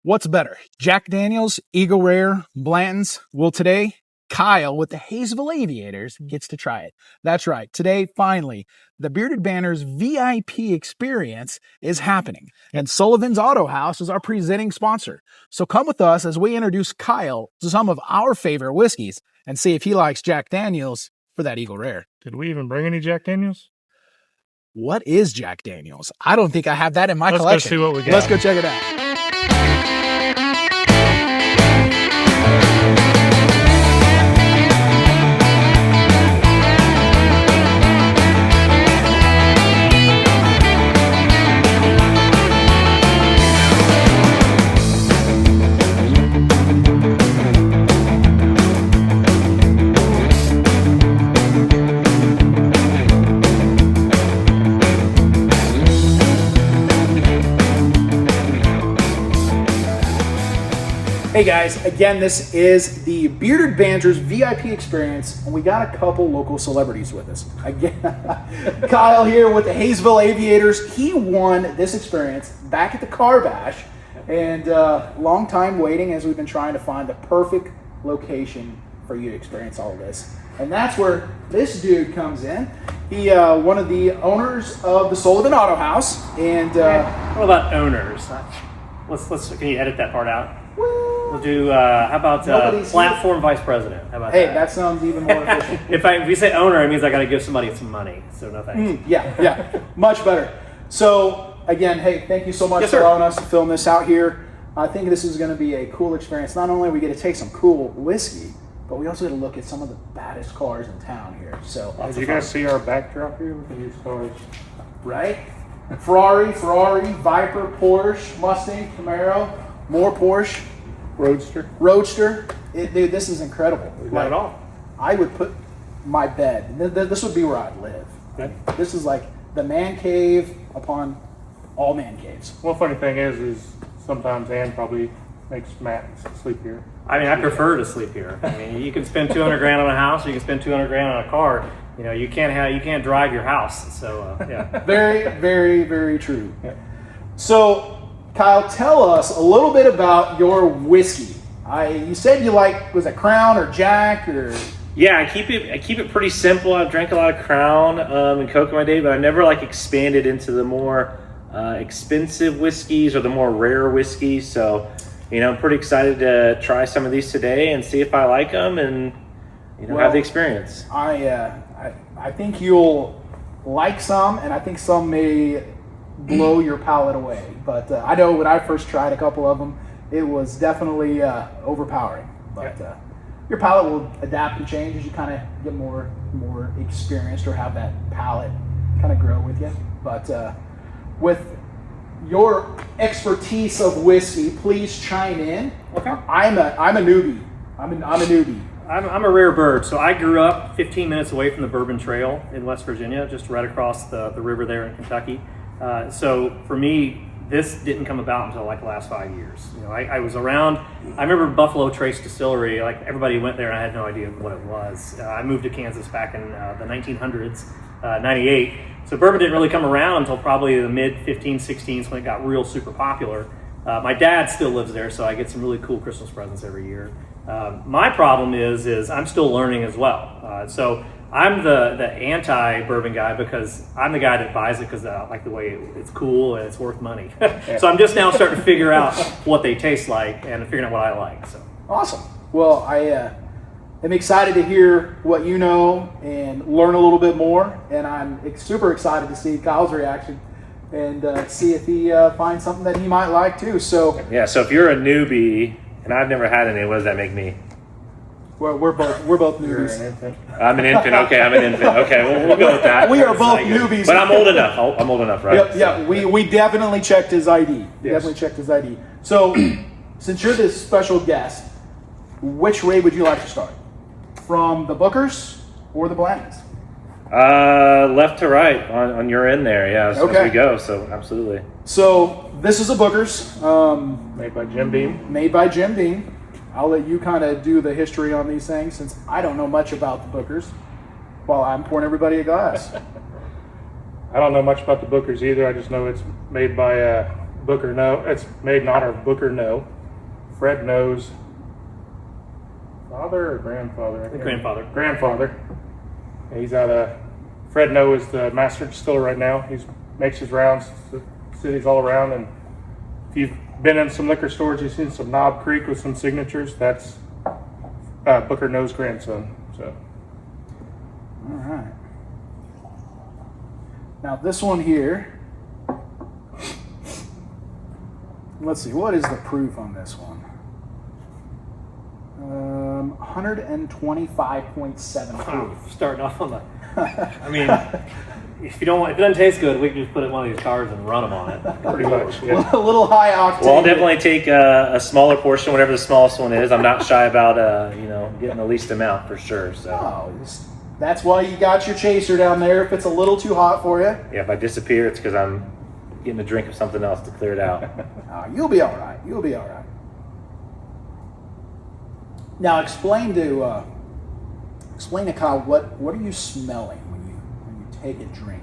What's better, Jack Daniels, Eagle Rare, Blanton's? Well, today, Kyle with the Hayesville Aviators gets to try it. That's right. Today, finally, the Bearded Banter's VIP Experience is happening, and Sullivan's Auto House is our presenting sponsor. So come with us as we introduce Kyle to some of our favorite whiskeys and see if he likes Jack Daniels for that Eagle Rare. Did we even bring any Jack Daniels? What is Jack Daniels? I don't think I have that in my collection. Let's go see what we got. Let's go check it out. Hey guys, again, this is the Bearded Banter's VIP Experience, and we got a couple local celebrities with us. Again, Kyle here with the Hayesville Aviators. He won this experience back at the Car Bash, and long time waiting as we've been trying to find the perfect location for you to experience all of this. And that's where this dude comes in. He one of the owners of the Sullivan Auto House, and what about owners? Let's can you edit that part out? We'll do, how about platform vice president? How about that sounds even more efficient. If we say owner, it means I got to give somebody some money. So no thanks. Yeah, much better. So again, hey, thank you so much for allowing us to film this out here. I think this is going to be a cool experience. Not only we get to take some cool whiskey, but we also get to look at some of the baddest cars in town here. So did you guys see our backdrop here with these cars? Right? Ferrari, Viper, Porsche, Mustang, Camaro, more Porsche. Roadster. Dude, this is incredible. We got it all. I would put my bed. This would be where I live. Okay. This is like the man cave upon all man caves. Well, funny thing is sometimes Ann probably makes Matt sleep here. I mean, I prefer to sleep here. I mean, you can spend $200,000 on a house, you can spend $200,000 on a car. You know, you can't drive your house. So yeah. Very, very, very true. Yeah. So, Kyle, tell us a little bit about your whiskey. You said you was it Crown or Jack or? Yeah, I keep it pretty simple. I've drank a lot of Crown and Coke in my day, but I've never expanded into the more expensive whiskeys or the more rare whiskeys. So, I'm pretty excited to try some of these today and see if I like them and have the experience. I think you'll like some, and I think some may blow your palate away. But I know when I first tried a couple of them, it was definitely overpowering. But your palate will adapt and change as you kind of get more experienced or have that palate kind of grow with you. But with your expertise of whiskey, please chime in. Okay. I'm a newbie. I'm a newbie. I'm a rare bird. So I grew up 15 minutes away from the Bourbon Trail in West Virginia, just right across the river there in Kentucky. So for me, this didn't come about until the last 5 years. I was around. I remember Buffalo Trace Distillery. Everybody went there, and I had no idea what it was. I moved to Kansas back in the 1900s, 98. So bourbon didn't really come around until probably the mid 16s when it got real super popular. My dad still lives there, so I get some really cool Christmas presents every year. My problem is I'm still learning as well. So I'm the anti-bourbon guy because I'm the guy that buys it because I like the way it's cool and it's worth money. So I'm just now starting to figure out what they taste like and figuring out what I like. So awesome. Well, I am excited to hear what you know and learn a little bit more, and I'm super excited to see Kyle's reaction and see if he finds something that he might like too. So yeah. So if you're a newbie and I've never had any, what does that make me? Well, we're both newbies. I'm an infant. Okay, I'm an infant. Okay, we'll go with that. We are both newbies. But I'm old enough. I'm old enough, right? Yep, yeah, we definitely checked his ID. Yes. Definitely checked his ID. So, since you're this special guest, which way would you like to start? From the Bookers or the Blantons? Left to right on your end there. Yeah, as we go. So absolutely. So this is a Bookers. Made by Jim Beam. Made by Jim Beam. I'll let you kind of do the history on these things since I don't know much about the Bookers while I'm pouring everybody a glass. I don't know much about the Bookers either. I just know it's made by Booker No. It's made in honor of Booker No. Fred No's father or grandfather? I think Grandfather. He's out of, Fred No is the master distiller right now. He makes his rounds to cities all around. And if you've been in some liquor stores, you've seen some Knob Creek with some signatures. That's Booker No's grandson. So. All right. Now this one here, let's see, what is the proof on this one? 125.7 proof. Starting off on the. I mean, if it doesn't taste good, we can just put it in one of these cars and run them on it. Pretty much. Yeah. A little high octane. Well, I'll definitely take a smaller portion, whatever the smallest one is. I'm not shy about getting the least amount for sure. So Oh, that's why you got your chaser down there. If it's a little too hot for you, yeah, if I disappear, it's because I'm getting a drink of something else to clear it out. you'll be all right. You'll be all right. Now explain to Kyle what are you smelling when you take a drink?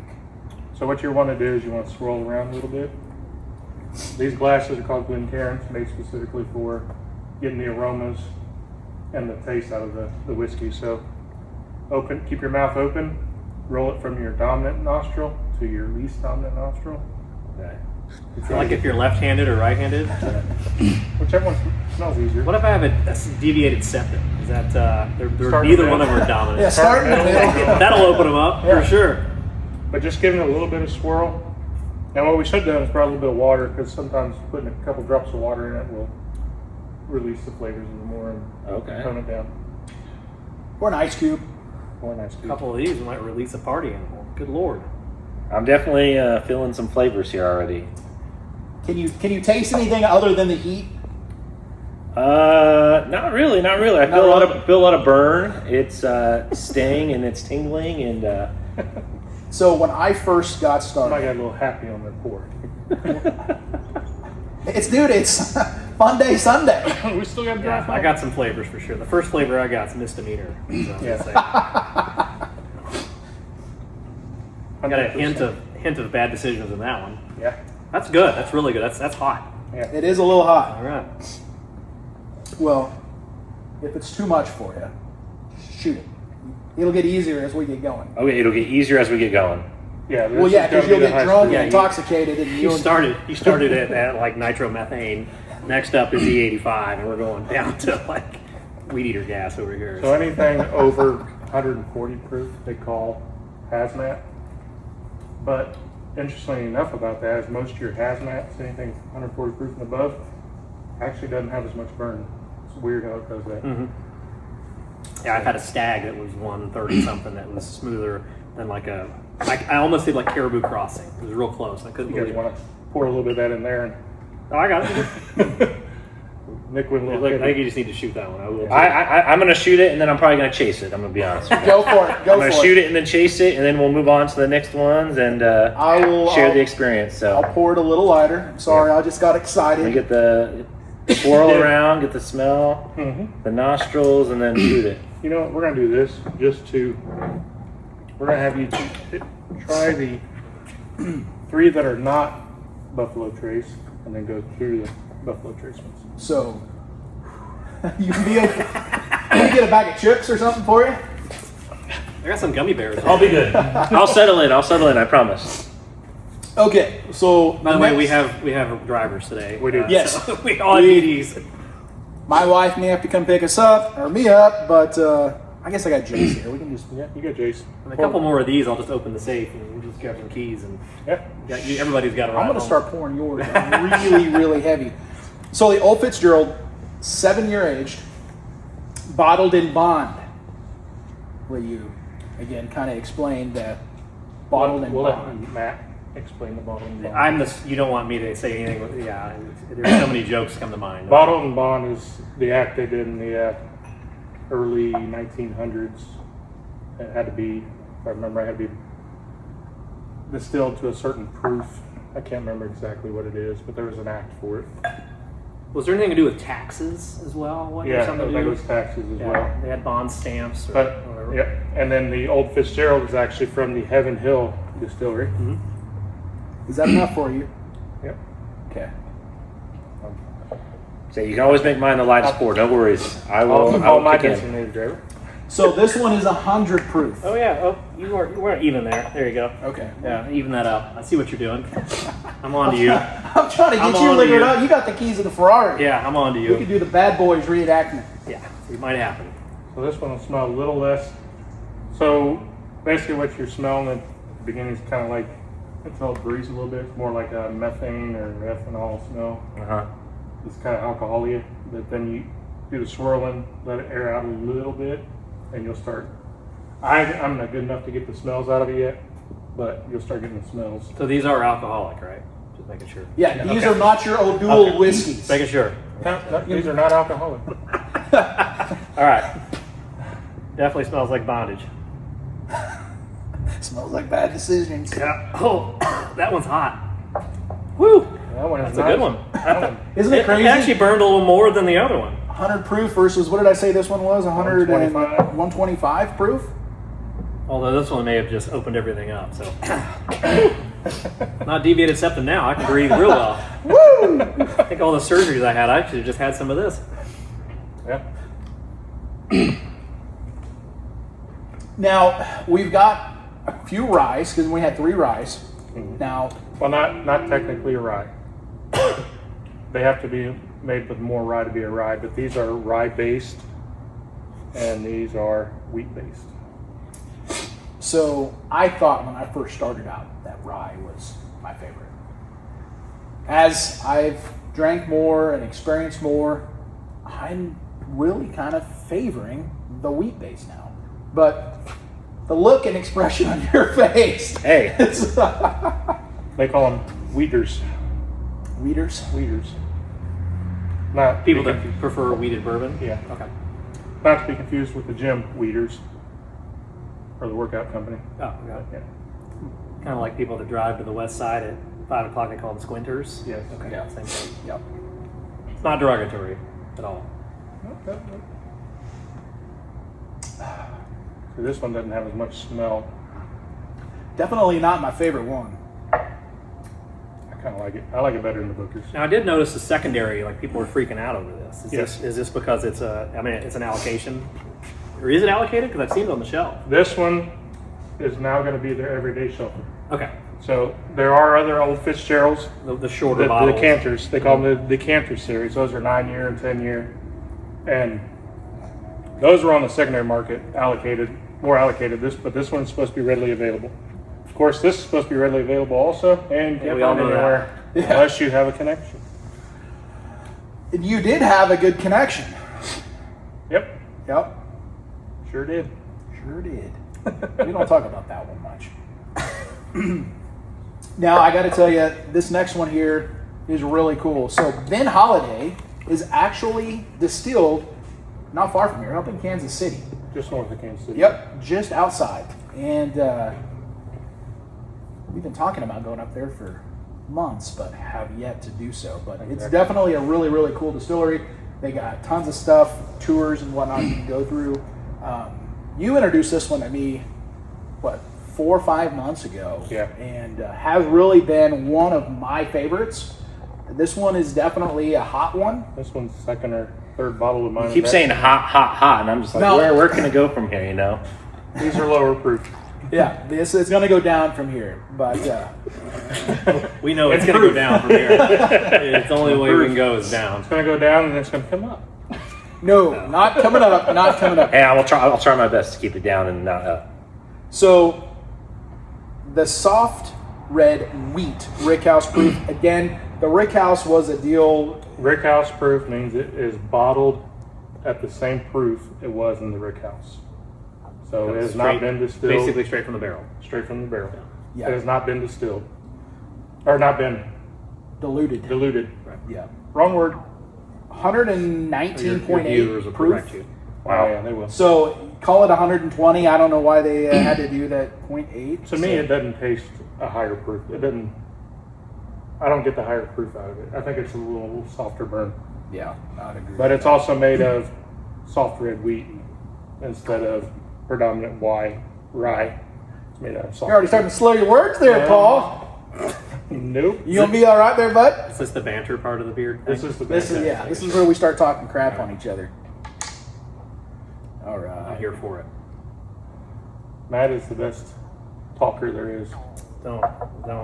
So what you want to do is you want to swirl around a little bit. These glasses are called Glencairns, made specifically for getting the aromas and the taste out of the whiskey. So keep your mouth open, roll it from your dominant nostril to your least dominant nostril. Okay. Like if you're left-handed or right-handed. Whichever one smells easier. What if I have a deviated septum? Is that they're Start neither in the one of them middle. are dominant? Yeah, start in the middle. That'll open them up Yeah. for sure. But just giving it a little bit of swirl. And what we should do is probably a little bit of water, because sometimes putting a couple drops of water in it will release the flavors a little more and Okay. tone it down. Or an ice cube. More nice. A couple of these might release a party animal. Good lord. I'm definitely feeling some flavors here already. Can you taste anything other than the heat? Not really. I feel a lot of burn. It's sting and it's tingling and So when I first got Somebody got started, a little happy on their pour. it's Fun Day Sunday. We still got dry. Yeah, I got some flavors for sure. The first flavor I got is misdemeanor. So I'm gonna Yeah. say. I got a hint of bad decisions in that one. Yeah. That's good. That's really good. That's hot. Yeah. It is a little hot. All right. Well, if it's too much for you, shoot it. It'll get easier as we get going. okay, it'll get easier as we get going. Yeah. Well, yeah, because you'll get drunk Yeah, and you- intoxicated, and You started at like nitromethane. Next up is E85, and we're going down to like weed eater gas over here. So anything over 140 proof they call hazmat. But interestingly enough about that is most of your hazmats, anything 140 proof and above, actually doesn't have as much burn. It's weird how it does that. Yeah, I've had a stag that was 130 something that was smoother than I almost did like Caribou Crossing. It was real close. I couldn't You guys believe it. want to pour a little bit of that in there and Oh, I got it. Nick went a little Look, I heavy. think you just need to shoot that one. I will. I'm gonna shoot it and then I'm probably gonna chase it. I'm gonna be honest with you. Go for it. Go I'm gonna for shoot it. it and then chase it, and then we'll move on to the next ones and I'll share the experience. So I'll pour it a little lighter. I'm sorry, I just got we excited. get the swirl around, get the smell, the nostrils, and then shoot it. You know what? We're going to do this we're going to have you try the 3 that are not Buffalo Trace and then go through the Buffalo Trace ones. So, you can be okay. Can we get a bag of chips or something for you? I got some gummy bears. I'll be good. I'll settle in. I promise. Okay, so By the way, next- we have drivers today. We do. Yes. So we all need these. my wife may have to come pick us up or me up, but I guess I got Jace here. We can just Yeah, you got Jace. And a couple more of these, I'll just open the safe and we'll just grab some keys and Yeah. everybody's got a ride I'm going to home. start pouring yours really, really heavy. So the Old Fitzgerald, 7-year aged, bottled in bond. Will you, again, kind of explain the bottled in We'll bond? let Matt explain the bottle and bond. You don't want me to say anything. Yeah, there's so many jokes come to mind. Bottle and bond is the act they did in the early 1900s. It had to be, if I remember, it had to be distilled to a certain proof. I can't remember exactly what it is, but there was an act for it. Was there anything to do with taxes as well? What, Yeah, something to that do was with- taxes as Yeah, well. they had bond stamps or But whatever. yeah, and then the Old Fitzgerald is actually from the Heaven Hill Distillery. Is that enough for you? Yep. Okay. So you can always make mine the lightest pour. No worries. I I'll will. call my kick in. designated driver. So this one is 100 proof. Oh yeah. Oh, you weren't even there. There you go. Okay. Yeah, even that out. I see what you're doing. I'm on to you. I'm trying to I'm get you on to liquored you. up. You got the keys to the Ferrari. Yeah, I'm on to We could you. do the Bad Boys reenactment. Yeah, it might happen. So this one will smell a little less. So basically what you're smelling at the beginning is kind of like, it's all breeze a little bit. It's more like a methane or ethanol smell. Uh-huh. It's kind of alcoholic, but then you do the swirling, let it air out a little bit, and you'll start. I'm not good enough to get the smells out of it yet, but you'll start getting the smells. So these are alcoholic, right? Just making sure. Yeah, these Okay. are not your O'Doul Okay. whiskeys. Making sure. These are not alcoholic. All right. Definitely smells like bondage. Smells like bad decisions. Yeah. Oh, that one's hot. Woo! That one is That's a good one. Isn't it crazy? It actually burned a little more than the other one. 100 proof versus, what did I say this one was? 125. 125 proof? Although this one may have just opened everything up. So, not deviated septum now. I can breathe real well. Woo! I think all the surgeries I had, I actually just had some of this. Yeah. Now, we've got a few ryes, because we had 3 ryes. Now, Well, not technically a rye. They have to be made with more rye to be a rye, but these are rye based, and these are wheat based. so I thought when I first started out that rye was my favorite. As I've drank more and experienced more, I'm really kind of favoring the wheat base now. But the look and expression on your face. Hey. They call them wheaters. Weeders? Wheaters. Not People to that be prefer weeded bourbon. Yeah. Okay. not to be confused with the gym wheaters or the workout company. Oh, okay. Yeah. Kind of like people that drive to the west side at 5 o'clock. They call them squinters. Yes. Okay. Yeah. Same thing. Yep. It's not derogatory at all. Okay. So this one doesn't have as much smell. Definitely not my favorite one. I kind of like it. I like it better than the Booker's. Now I did notice the secondary, like people were freaking out over this. Yes. Is this because it's it's an allocation, or is it allocated? Because I've seen it on the shelf. This one is now going to be their everyday shelter. Okay. So there are other old Fitzgeralds, The shorter the bottles. decanters. They call them the decanter series. Those are 9-year and 10-year, and those are on the secondary market more allocated. But this one's supposed to be readily available. Of course, this is supposed to be readily available also, and you can't we all find it know that. anywhere Yeah. unless you have a connection. You did have a good connection. Yep, Yep. sure did. Sure did. We don't talk about that one much. Now, I got to tell you, this next one here is really cool. So, Ben Holiday is actually distilled not far from here, up in Kansas City. Just north of Kansas City. Yep, just outside. And we've been talking about going up there for months, but have yet to do so. But it's Exactly. definitely a really, really cool distillery. They got tons of stuff, tours and whatnot you can go through. You introduced this one to me, 4 or 5 months ago? Yeah. And has really been one of my favorites. This one is definitely a hot one. This one's second or third bottle of mine. You keep saying hot, hot, hot, and I'm just like, No. where can it go from here, you know? These are lower proof. Yeah, this is going to go down from here. But We know it's going to go down from here. It's the only way we can go is down. It's going to go down and it's going to come up. no, not coming up, not coming up. Hey, I'll try my best to keep it down and not up. So, the soft red wheat Rickhouse proof. Again, the Rickhouse was a deal. Rickhouse proof means it is bottled at the same proof it was in the Rickhouse. So it has not been distilled. Basically straight from the barrel. Straight from the barrel. Yeah. It has not been distilled. Or not been Diluted. diluted. Yeah. Wrong word. Your viewers 119.8 will proof. correct you. Wow. Yeah, they will. So, call it 120. I don't know why they had to do that 0.8. To me, it doesn't taste a higher proof. It doesn't. I don't get the higher proof out of it. I think it's a little softer burn. Yeah, I'd agree. But it's also made of soft red wheat instead of predominant rye. It's made out of soft. You're already starting to slow your words there, Yeah. Paul. Nope. You gonna be all right there, bud? Is this the banter part of the beard thing? This is the This is best. this is where we start talking crap on each other. All I'm right. here for it. Matt is the best talker there is. Don't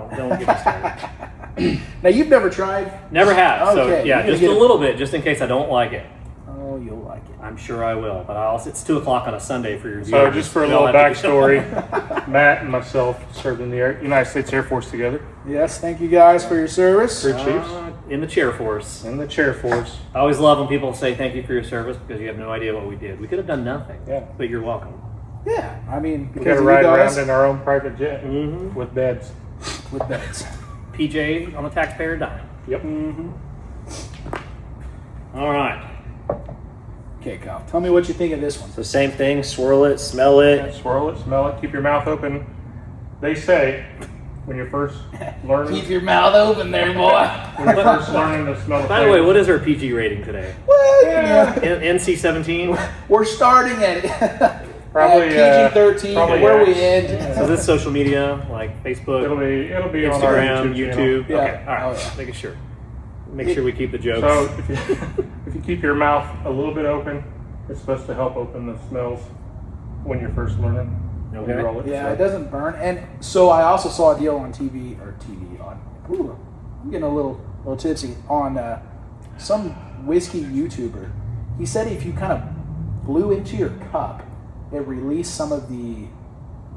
get me started. Now you've never tried. Never have. So Okay, yeah, you're gonna just get a it. little bit, just in case I don't like it. Oh, you'll like it. I'm sure I will, but it's 2:00 on a Sunday for your viewers. So just for a You'll little have to- backstory, Matt and myself served in the United States Air Force together. Yes, thank you guys for your service. Crew chiefs in the chair force. in the chair force. I always love when people say thank you for your service because you have no idea what we did. We could have done nothing. Yeah. But you're welcome. Yeah, I mean, We because got to of you ride guys around in our own private jet Mhm. with beds. with beds. PJ on the taxpayer dime. Yep. All right. Okay, Kyle, tell me what you think of this one. So same thing, swirl it, smell And it. swirl it, smell it, keep your mouth open. They say when you're first learning, Keep your mouth open there, boy. when you're first learning to smell the By the way, flavors. what is our PG rating today? What? Yeah. NC-17? We're starting at Probably, PG-13, probably where we X. end. So this is social media, like Facebook, It'll be on our Instagram, YouTube. channel. YouTube. Yeah. Okay, all right. Oh, yeah. Making sure. Make sure we keep the jokes. So if you keep your mouth a little bit open, it's supposed to help open the smells when you're first learning. When you Okay. roll it, Yeah, so. it doesn't burn. And so I also saw a deal on TV on. Ooh, I'm getting a little tipsy on some whiskey YouTuber. He said if you kind of blew into your cup, it released some of the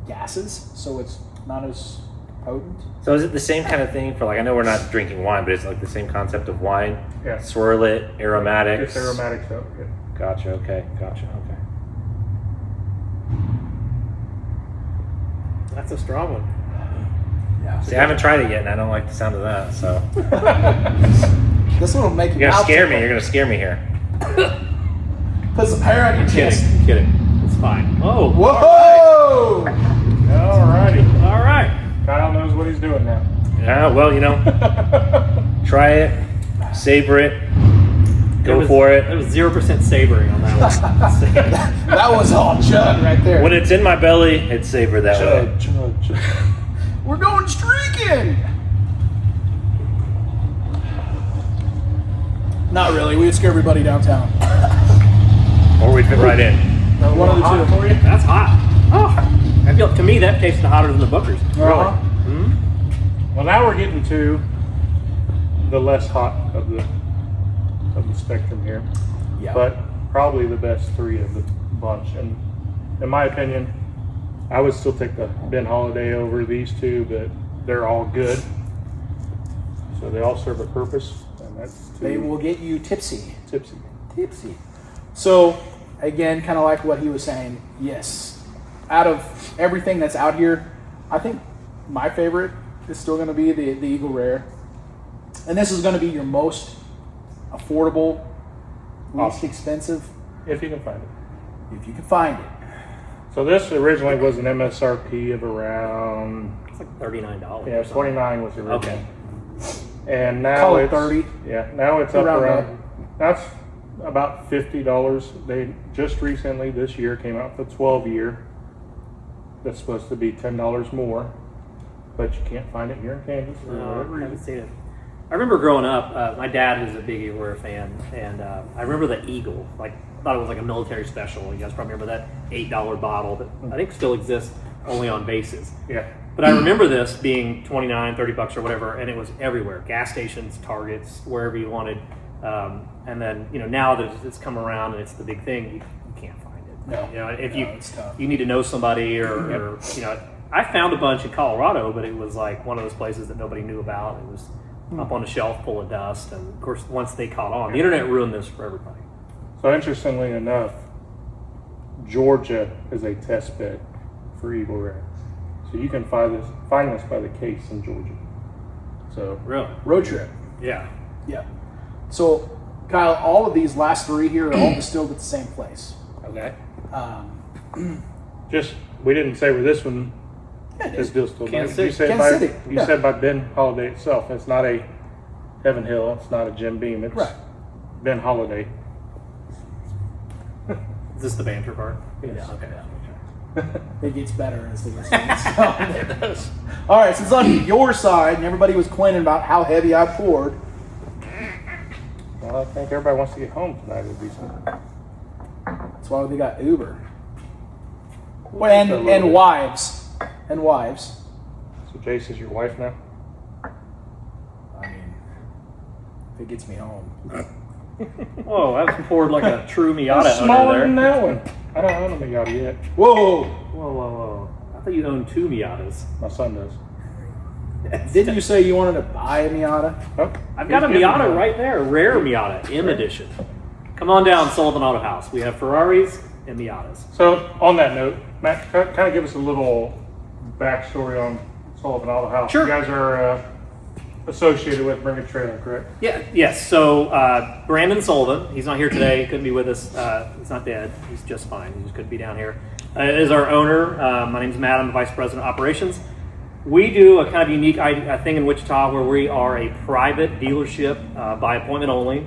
gases, so it's not as potent. So is it the same kind of thing for like, I know we're not drinking wine, but it's like the same concept of wine? Yeah. Swirl it, aromatics. It's aromatics up. Yeah. Gotcha, okay, okay. That's a strong one. Yeah. See, I haven't tried it yet, and I don't like the sound of that, so. This one will make you You're gonna mouth scare me, tickle. you're gonna scare me here. Put some hair on your chest. Kidding. It's fine. Oh. Whoa! Alrighty. All right. Kyle knows what he's doing now. Yeah, well, you know, try it, savor it, go for it. There was 0% savoring on that one. That was all chug right there. When it's in my belly, it's savor that way. Chug. We're going streaking! Not really. We would scare everybody downtown. Or we'd fit right in. One of the hot two. for you? That's hot. Oh. I feel, to me, that tasted hotter than the Booker's. Uh-huh. Well, now we're getting to the less hot of the spectrum here, Yeah. but probably the best three of the bunch. And in my opinion, I would still take the Ben Holiday over these two, but they're all good. So they all serve a purpose, and that's They too will get you tipsy. tipsy. Tipsy. So, again, kind of like what he was saying, yes. Out of everything that's out here, I think my favorite is still going to be the Eagle Rare. And this is going to be your most affordable, least Awesome. expensive, If you can find it. if you can find it. So this originally was an MSRP of around, It's like $39. yeah, 29 was the original. Okay. And now Call it it's 30. Yeah, now it's up Around around. That's about $50. They just recently this year came out with a 12-year. That's supposed to be $10 more, but you can't find it here in Kansas for No, whatever I haven't reason. seen it. I remember growing up, my dad was a big Eagle Rare fan, and I remember the Eagle. Like, I thought it was like a military special. You guys probably remember that $8 bottle that I think still exists only on bases. Yeah, But I remember this being 29, 30 bucks or whatever, and it was everywhere. Gas stations, Targets, wherever you wanted. And then, now that it's come around and it's the big thing, you can't find it. No. If No, it's tough. you need to know somebody or I found a bunch in Colorado, but it was like one of those places that nobody knew about. It was up on a shelf full of dust. And of course, once they caught on, the internet ruined this for everybody. so interestingly enough, Georgia is a test bed for Eagle Rare. So you can find this by the case in Georgia. So Really? Road trip. Yeah. Yeah. So, Kyle, all of these last three here are all distilled at the same place. Okay. just, we didn't say where this one Yeah, it is is. distilled. Kansas You City. said Kansas by, City, you yeah. said by Ben Holiday itself. It's not a Heaven Hill. It's not a Jim Beam. It's Right. Ben Holiday. Is this the banter part? Yes. Yeah. Okay. It gets better as the weeks go. All right, since on your side and everybody was complaining about how heavy I poured, Well, I think everybody wants to get home tonight. It'd be something. that's why they got Uber. And wives. And wives. So Jace is your wife now? I mean, if it gets me home. Whoa, that was poured like a true Miata It's under smaller there. than that one. I don't own a Miata yet. Whoa! Whoa. I thought you owned 2 Miatas. My son does. Didn't you say you wanted to buy a Miata? Oh, I've got a Miata right there, a rare Miata, M edition. Come on down, Sullivan Auto House. We have Ferraris and Miatas. So, on that note, Matt, kind of give us a little backstory on Sullivan Auto House. Sure. You guys are associated with Bring a Trailer, correct? Yes. So Brandon Sullivan, he's not here today. He couldn't be with us. He's not dead. He's just fine. He just couldn't be down here. Is our owner. My name's Matt. I'm the Vice President of Operations. We do a kind of unique thing in Wichita where we are a private dealership by appointment only.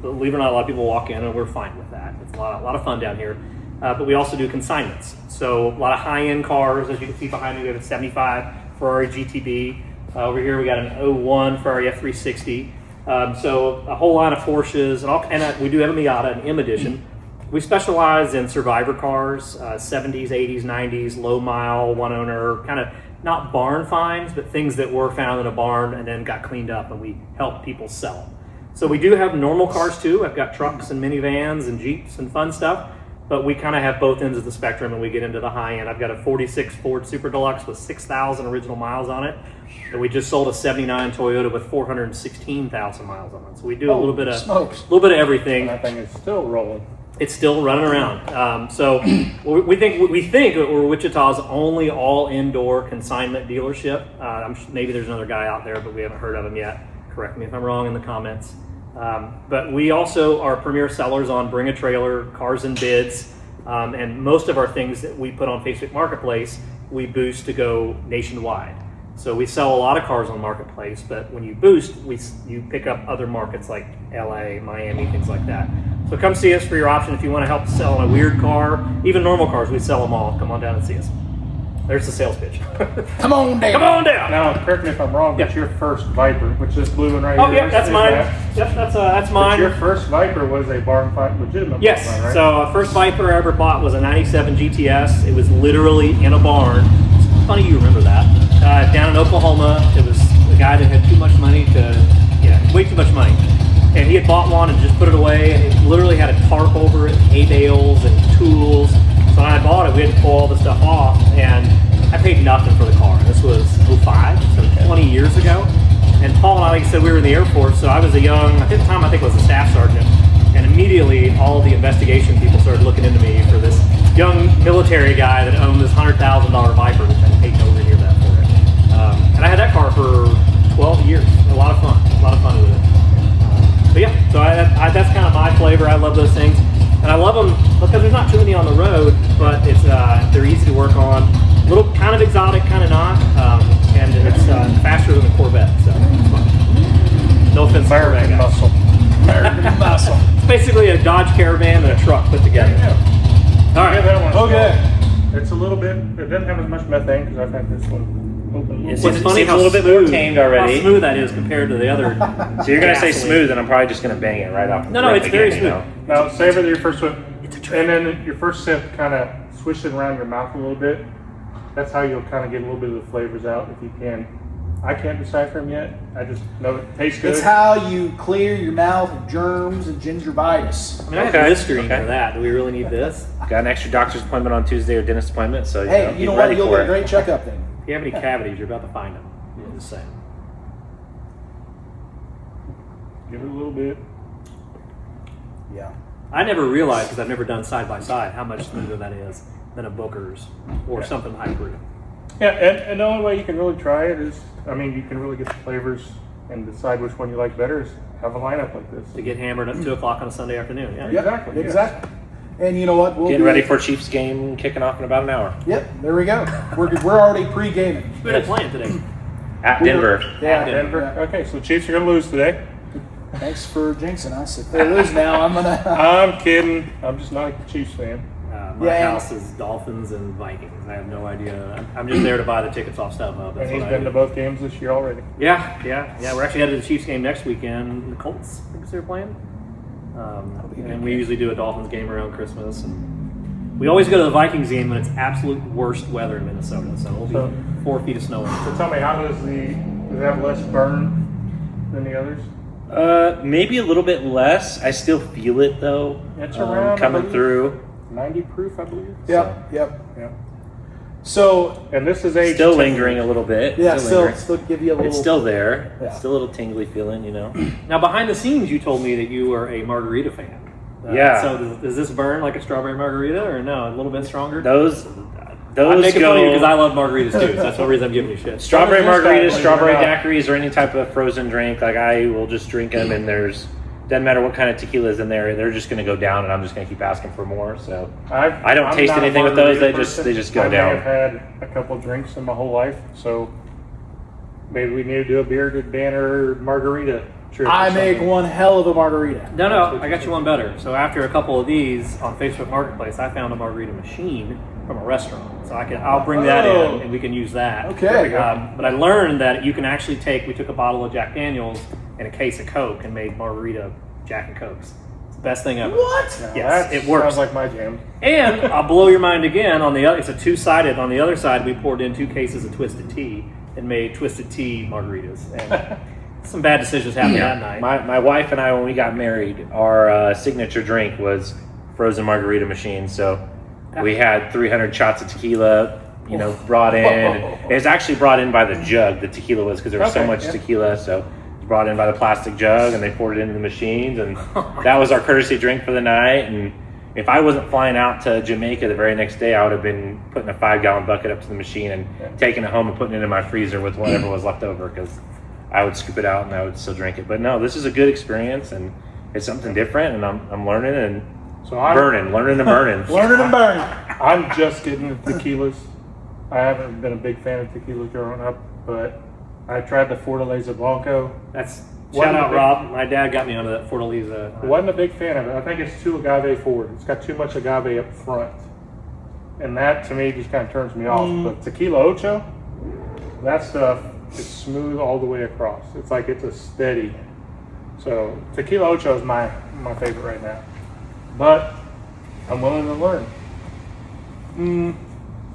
Believe it or not, a lot of people walk in and we're fine with that. It's a lot of fun down here. But we also do consignments. So a lot of high-end cars. As you can see behind me, we have a 75 Ferrari GTB. Over here we got an 01 Ferrari F360. So a whole line of Porsches, and we do have a Miata, an M edition. We specialize in survivor cars, 70s, 80s, 90s, low mile, one owner, kind of not barn finds, but things that were found in a barn and then got cleaned up, and we help people sell them. So we do have normal cars too. I've got trucks and minivans and Jeeps and fun stuff, but we kind of have both ends of the spectrum, and we get into the high end. I've got a 46 Ford Super Deluxe with 6,000 original miles on it. And we just sold a 79 Toyota with 416,000 miles on it. So we do a little bit of everything. And that thing is still rolling. It's still running around. So we think we're Wichita's only all indoor consignment dealership. Maybe there's another guy out there, but we haven't heard of him yet. Correct me if I'm wrong in the comments. But we also are premier sellers on Bring a Trailer, Cars and Bids, and most of our things that we put on Facebook Marketplace, we boost to go nationwide. So we sell a lot of cars on Marketplace, but when you boost, you pick up other markets like LA, Miami, things like that. So come see us for your option if you want to help sell a weird car. Even normal cars, we sell them all. Come on down and see us. There's the sales pitch. Come on down. Come on down. Now, correct me if I'm wrong, but your first Viper, which is blue and right Oh, here. yeah, that's mine. Yep, that's mine. But your first Viper was a barn fight legitimate. Yes. Barn, right? So first Viper I ever bought was a 97 GTS. It was literally in a barn. It's funny you remember that. Down in Oklahoma, it was a guy that had too much money way too much money. And he had bought one and just put it away, and it literally had a tarp over it, hay bales and tools. So when I bought it, we had to pull all the stuff off, and I paid nothing for the car. This was 05, so 20 years ago. And Paul and I, like I said, we were in the Air Force, so I was at the time I think I was a staff sergeant, and immediately all the investigation people started looking into me for this young military guy that owned this $100,000 Viper, which I paid nowhere near that for it. And I had that car for 12 years. A lot of fun with it. But yeah, so that's kind of my flavor. I love those things, and I love them because there's not too many on the road, but they're easy to work on. A little kind of exotic, kind of not, and it's faster than a Corvette, so it's fun. No offense, American muscle. American muscle. It's basically a Dodge Caravan and a truck put together. Yeah. All right. Yeah, that one. Okay. It's a little bit. It doesn't have as much methane because I've had this one open. It's What's funny a how little bit more tamed already. How smooth that is compared to the other. So you're gonna say gasoline. smooth, and I'm probably just gonna bang it right off. the No, rip it's very again, you know? smooth. Now savor your first one, and then your first sip, kind of swish it around your mouth a little bit. That's how you'll kind of get a little bit of the flavors out if you can. I can't decipher them yet. I just know it tastes good. It's how you clear your mouth of germs and gingivitis. I mean, I have Listerine for that. Do we really need this? Got an extra doctor's appointment on Tuesday or dentist appointment, so Hey, you know get what? ready You'll for get a it. great checkup then. If you have any cavities, you're about to find them. I'm just saying. Give it a little bit. Yeah. I never realized, because I've never done side by side, how much smoother that is than a Booker's or something high proof. Yeah, and the only way you can really try it is, you can really get the flavors and decide which one you like better is have a lineup like this. To get hammered at 2 o'clock on a Sunday afternoon. Yeah. Yep, Exactly, yes. Exactly. And you know what? We'll Getting do ready it. for Chiefs game kicking off in about an hour. Yep, there we go. We're already pre-gaming. Who are they playing today? At Denver. Yeah, Denver. yeah. Okay, so Chiefs are going to lose today. Thanks for jinxing us. If they lose now, I'm gonna. I'm kidding. I'm just not a Chiefs fan. My Yeah, and- house is Dolphins and Vikings. I have no idea. I'm just there to buy the tickets off StubHub. And That's he's what I been do. to both games this year already. Yeah. We're actually headed to the Chiefs game next weekend. The Colts, I think they're playing. be a good And we game. usually do a Dolphins game around Christmas. And we always go to the Vikings game when it's absolute worst weather in Minnesota. So it'll be So- 4 feet of snow. So tell me, does it have less burn than the others? Maybe a little bit less. I still feel it though. It's around, I coming believe. through. 90 proof, I believe. Yep. Yep. Yeah. So And this is age Still 10 lingering years. a little bit. yeah, lingering. still give you a little. It's still there. Yeah. It's still a little tingly feeling, you know. Now, behind the scenes, you told me that you were a margarita fan. Yeah. So does this burn like a strawberry margarita, or no, a little bit stronger? Those I'm making fun of you go because I love margaritas too. So that's the reason I'm giving you shit. strawberry What is this margaritas, guy strawberry putting it out? daiquiris, or any type of frozen drink. Like I will just drink them, and doesn't matter what kind of tequila is in there. They're just going to go down, and I'm just going to keep asking for more. So I don't I'm taste not a anything with those. margarita They just go I down. may have had a couple drinks in my whole life, so maybe we need to do a Bearded Banter margarita trip. or I make something. one hell of a margarita. No, I got you one better. So after a couple of these on Facebook Marketplace, I found a margarita machine from a restaurant. So I'll bring that Oh. in and we can use that. Okay. But I learned that you can actually we took a bottle of Jack Daniels and a case of Coke and made margarita Jack and Cokes. It's the best thing ever. What? Now, Yes, that it works. Sounds like my jam. And I'll blow your mind again. On the other, it's a two-sided. On the other side, we poured in 2 cases of Twisted Tea and made Twisted Tea margaritas. And some bad decisions happened that night. My wife and I, when we got married, our signature drink was frozen margarita machine. So we had 300 shots of tequila, brought in. It was actually brought in by the jug. The tequila was because there was so Okay, much yeah. tequila. So it was brought in by the plastic jug, and they poured it into the machines, and that was our courtesy drink for the night. And if I wasn't flying out to Jamaica the very next day, I would have been putting a 5-gallon bucket up to the machine and taking it home and putting it in my freezer with whatever was left over because I would scoop it out and I would still drink it. But no, this is a good experience and it's something different, and I'm learning and So learning and burning. Learning and burning. I'm just getting the tequilas. I haven't been a big fan of tequilas growing up, but I tried the Fortaleza Blanco. That's Wasn't shout out a big- Rob. My dad got me onto that Fortaleza. Wasn't a big fan of it. I think it's too agave forward. It's got too much agave up front. And that to me just kind of turns me off. But tequila ocho, that stuff is smooth all the way across. It's like it's a steady. So tequila ocho is my favorite right now. But I'm willing to learn.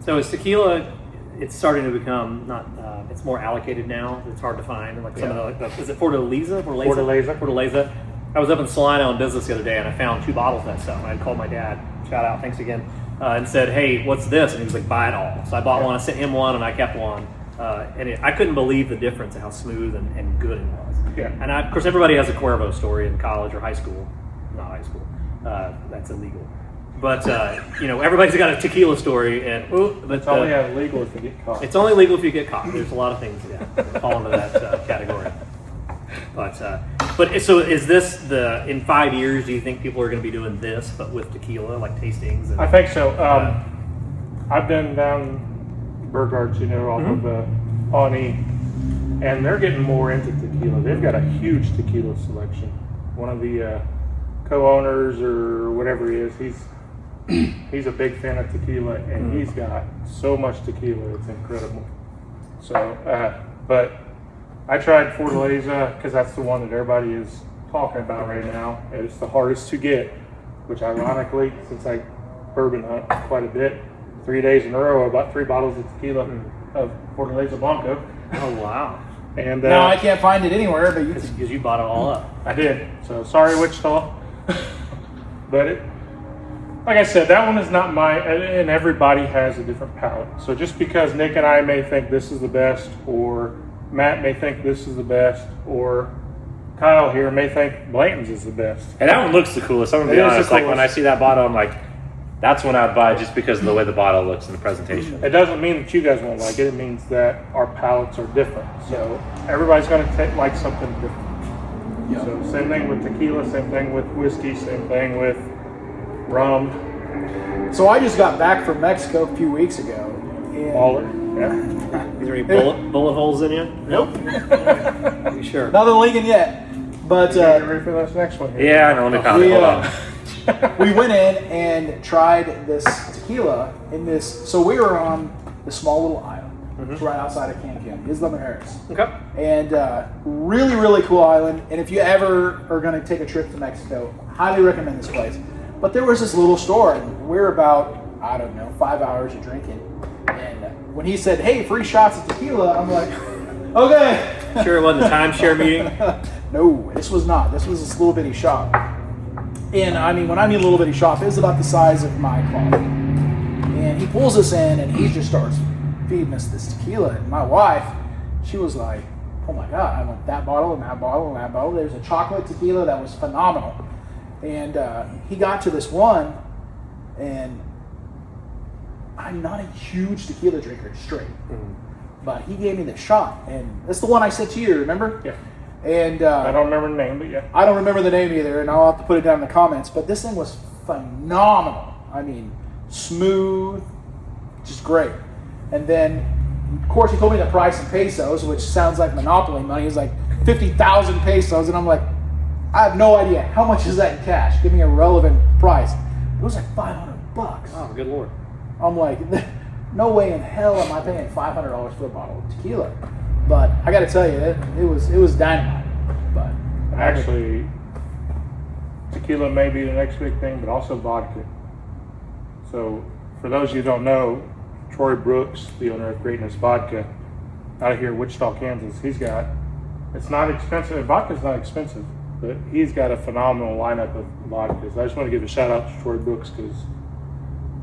So is tequila? It's starting to become not. It's more allocated now. It's hard to find. Like some of the is it Fortaleza? Fortaleza. I was up in Salina on business the other day, and I found 2 bottles of that stuff. And I called my dad. Shout out, thanks again, and said, "Hey, what's this?" And he was like, "Buy it all." So I bought one. I sent him one, and I kept one. I couldn't believe the difference in how smooth and good it was. Yeah. And of course, everybody has a Cuervo story in college or high school. Not high school. That's illegal. But everybody's got a tequila story, and It's only illegal if you get caught. it's only legal if you get caught. There's a lot of things that fall into that category. But so is this in 5 years? Do you think people are going to be doing this, but with tequila, like tastings? And, I think so. I've been down Burghart's, off of the Pawnee, and they're getting more into tequila. They've got a huge tequila selection. One of the co-owners or whatever he is, he's a big fan of tequila, and he's got so much tequila, it's incredible. So, but I tried Fortaleza because that's the one that everybody is talking about right now. And it's the hardest to get, which ironically, since I bourbon hunt quite a bit, 3 days in a row, I bought 3 bottles of tequila of Fortaleza Blanco. oh wow! And Now I can't find it anywhere, but you can. Because you bought it all up. I did. So sorry, Wichita. But like I said, that one is not and everybody has a different palate. So just because Nick and I may think this is the best, or Matt may think this is the best, or Kyle here may think Blanton's is the best. And that one looks the coolest. I'm gonna It be is the honest. Like when I coolest. see that bottle, I'm like, that's one I'd buy just because of the way the bottle looks and the presentation. It doesn't mean that you guys won't like it. It means that our palates are different. So everybody's going to like something different. Yeah. So same thing with tequila, same thing with whiskey, same thing with rum. So I just got back from Mexico a few weeks ago. And Baller. Yeah. Is there any bullet holes in you? Nope. You sure? Nothing leaking yet. But Get ready for this next one here. Yeah, I know. Let me comment. we, Hold on. we went in and tried this tequila in this. So we were on this small little island. It's right outside of Cancun, Isla Mujeres. Okay. And really, really cool island. And if you ever are going to take a trip to Mexico, highly recommend this place. But there was this little store, and we're about, I don't know, 5 hours of drinking. And when he said, hey, free shots of tequila, I'm like, okay. Sure it wasn't a timeshare meeting? No, this was not. This was this little bitty shop. And I mean, when I mean little bitty shop, it was about the size of my closet. And he pulls us in, and he just starts feeding us this tequila. And my wife, she was like, oh my God, I want that bottle and that bottle and that bottle. There's a chocolate tequila that was phenomenal. And he got to this one, and I'm not a huge tequila drinker straight. But he gave me this shot, and that's the one I said to you, remember? Yeah. And I don't remember the name, but yeah. I don't remember the name either, and I'll have to put it down in the comments. But this thing was phenomenal. I mean, smooth, just great. And then, of course, he told me the price in pesos, which sounds like monopoly money. It was like 50,000 pesos, and I'm like, I have no idea. How much is that in cash? Give me a relevant price. It was like $500. Oh, good Lord. I'm like, no way in hell am I paying $500 for a bottle of tequila. But I got to tell you, it was dynamite. But Actually, tequila may be the next big thing, but also vodka. So, for those of you who don't know, Troy Brooks, the owner of Greatness Vodka, out of here, Wichita, Kansas, it's not expensive. Vodka's not expensive, but he's got a phenomenal lineup of vodkas. I just want to give a shout out to Troy Brooks because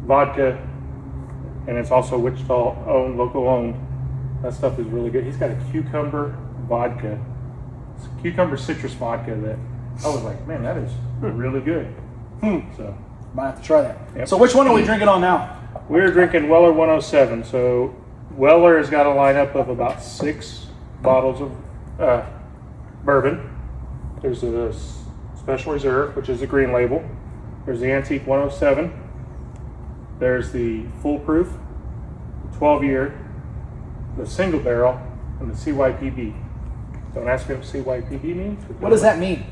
vodka, and it's also Wichita owned, local owned. That stuff is really good. He's got a cucumber vodka, cucumber citrus vodka that I was like, man, that is really good. So might have to try that. Yep. So which one are we drinking on now? we're drinking Weller 107. So Weller has got a lineup of about 6 bottles of bourbon. There's a Special Reserve, which is the green label. There's the Antique 107. There's the Foolproof, 12-year, the Single Barrel, and the CYPB. Don't ask me what CYPB means. What does that mean?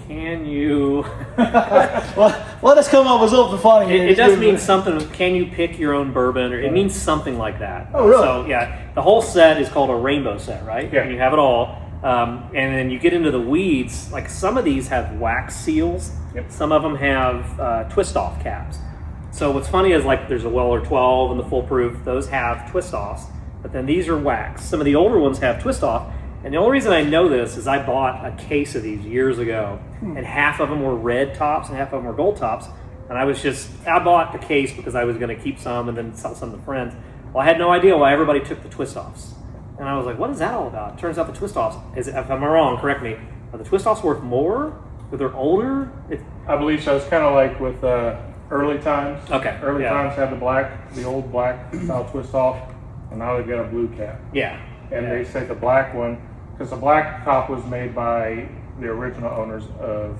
Can you? Well, let us come up with something funny. It does mean something. Can you pick your own bourbon? Or it means something like that. Oh, really? So yeah, the whole set is called a rainbow set, right? Yeah. And you have it all. And then you get into the weeds. Like some of these have wax seals. Yep. Some of them have twist-off caps. So what's funny is like there's a Weller 12 and the Foolproof. Those have twist-offs. But then these are wax. Some of the older ones have twist-off. And the only reason I know this is I bought a case of these years ago, and half of them were red tops and half of them were gold tops. And I bought the case because I was going to keep some and then sell some to friends. Well, I had no idea why everybody took the twist-offs. And I was like, what is that all about? Turns out the twist-offs, if I'm wrong, correct me, are the twist-offs worth more? If they're older? I believe so. It's kind of like with early times. Okay, Early yeah. times had the old black style twist off, and now they've got a blue cap. Yeah. And Yeah. they say the black one, because the black top was made by the original owners of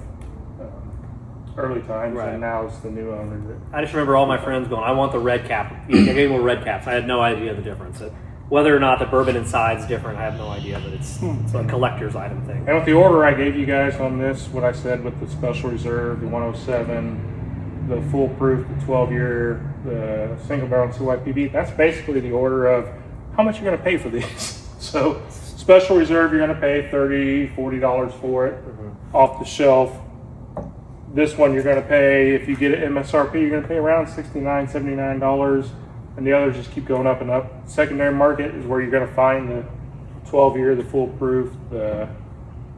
early times, Right. and now it's the new owner. I just remember all my friends going, I want the red cap. They gave me red caps. I had no idea the difference. Whether or not the bourbon inside is different, I have no idea, but it's a collector's item thing. And with the order I gave you guys on this, what I said with the Special Reserve, the 107, the Foolproof, the 12-year, the Single Barrel, and CYPB, that's basically the order of how much you're going to pay for these. So Special Reserve, you're going to pay $30, $40 for it off the shelf. This one you're going to pay, if you get it MSRP, you're going to pay around $69, $79. And the others just keep going up and up. Secondary market is where you're going to find the 12-year, the Foolproof, the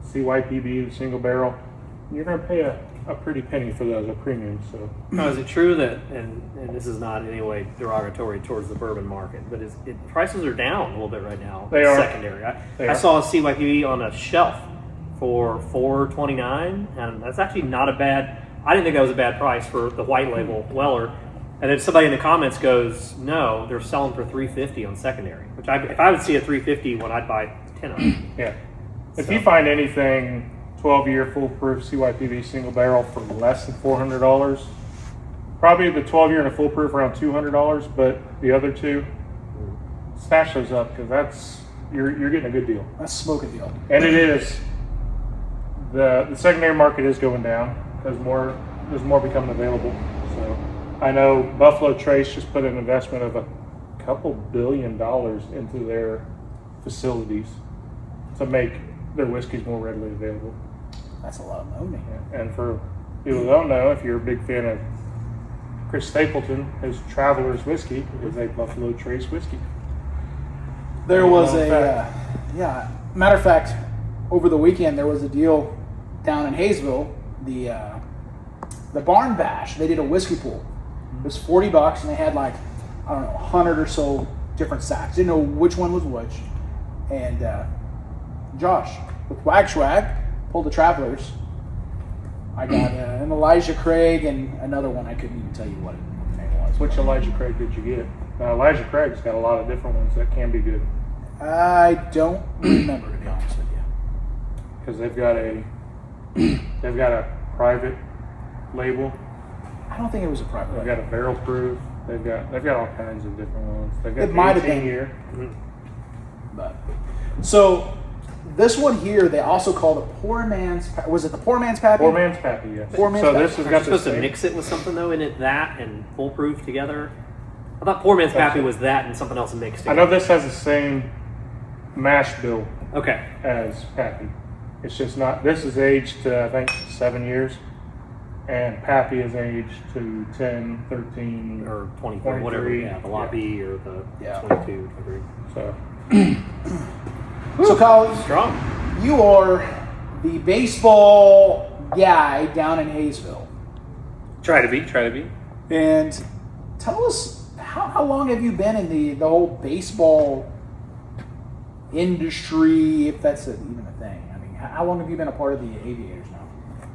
CYPB, the Single Barrel. You're going to pay a pretty penny for those, a premium. So, Now, is it true that, and this is not in any way derogatory towards the bourbon market, but prices are down a little bit right now? They are. Secondary. They I are. saw a CYPB on a shelf for $4.29, and that's actually not a bad. I didn't think that was a bad price for the white label Weller. And then somebody in the comments goes, "No, they're selling for $3.50 on secondary." Which if I would see a $3.50 one, I'd buy 10 of them. yeah. If So- you find anything 12-year Foolproof CYPB Single Barrel for less than $400, probably the 12-year and a Foolproof around $200, but the other two, stash those up because you're getting a good deal. That's a smoking deal. And it is The secondary market is going down because there's more becoming available. So I know Buffalo Trace just put an investment of a couple $2 billion into their facilities to make their whiskeys more readily available. That's a lot of money. And for people who don't know, if you're a big fan of Chris Stapleton, his Traveler's Whiskey is a Buffalo Trace whiskey. There was matter of fact, over the weekend there was a deal down in Hayesville, the Barn Bash. They did a whiskey pool. It was $40, and they had like, I don't know, 100 or so different sacks. Didn't know which one was which. And Josh with Wag Swag pulled the Travelers. I got an Elijah Craig and another one. I couldn't even tell you what the name was. Which Elijah Craig did you get? Now Elijah Craig's got a lot of different ones that can be good. I don't remember, to be honest with you. Because they've got a private label. I don't think it was a private. They've got a barrel proof. They've got all kinds of different ones. They've got It might have been 18-year. But so this one here, they also call the Poor Man's. Was it the Poor Man's Pappy? Poor Man's Pappy, yes. Poor Man's so Pappy. this has Are got you supposed the to same- mix it with something though? Isn't it that and foolproof together? I thought Poor Man's Pappy was that and something else mixed I together. know this has the same mash bill Okay. as Pappy. It's just not. This is aged to I think 7 years, and Pappy is aged to 10, 13, Or 24, whatever. 23. Yeah, the Lot B or the Yeah. 22, 23. So So Kyle, Strong. you are the baseball guy down in Hayesville, Try to be. and tell us how long have you been in the whole baseball industry, if that's even a thing? I mean, how long have you been a part of the Aviators now?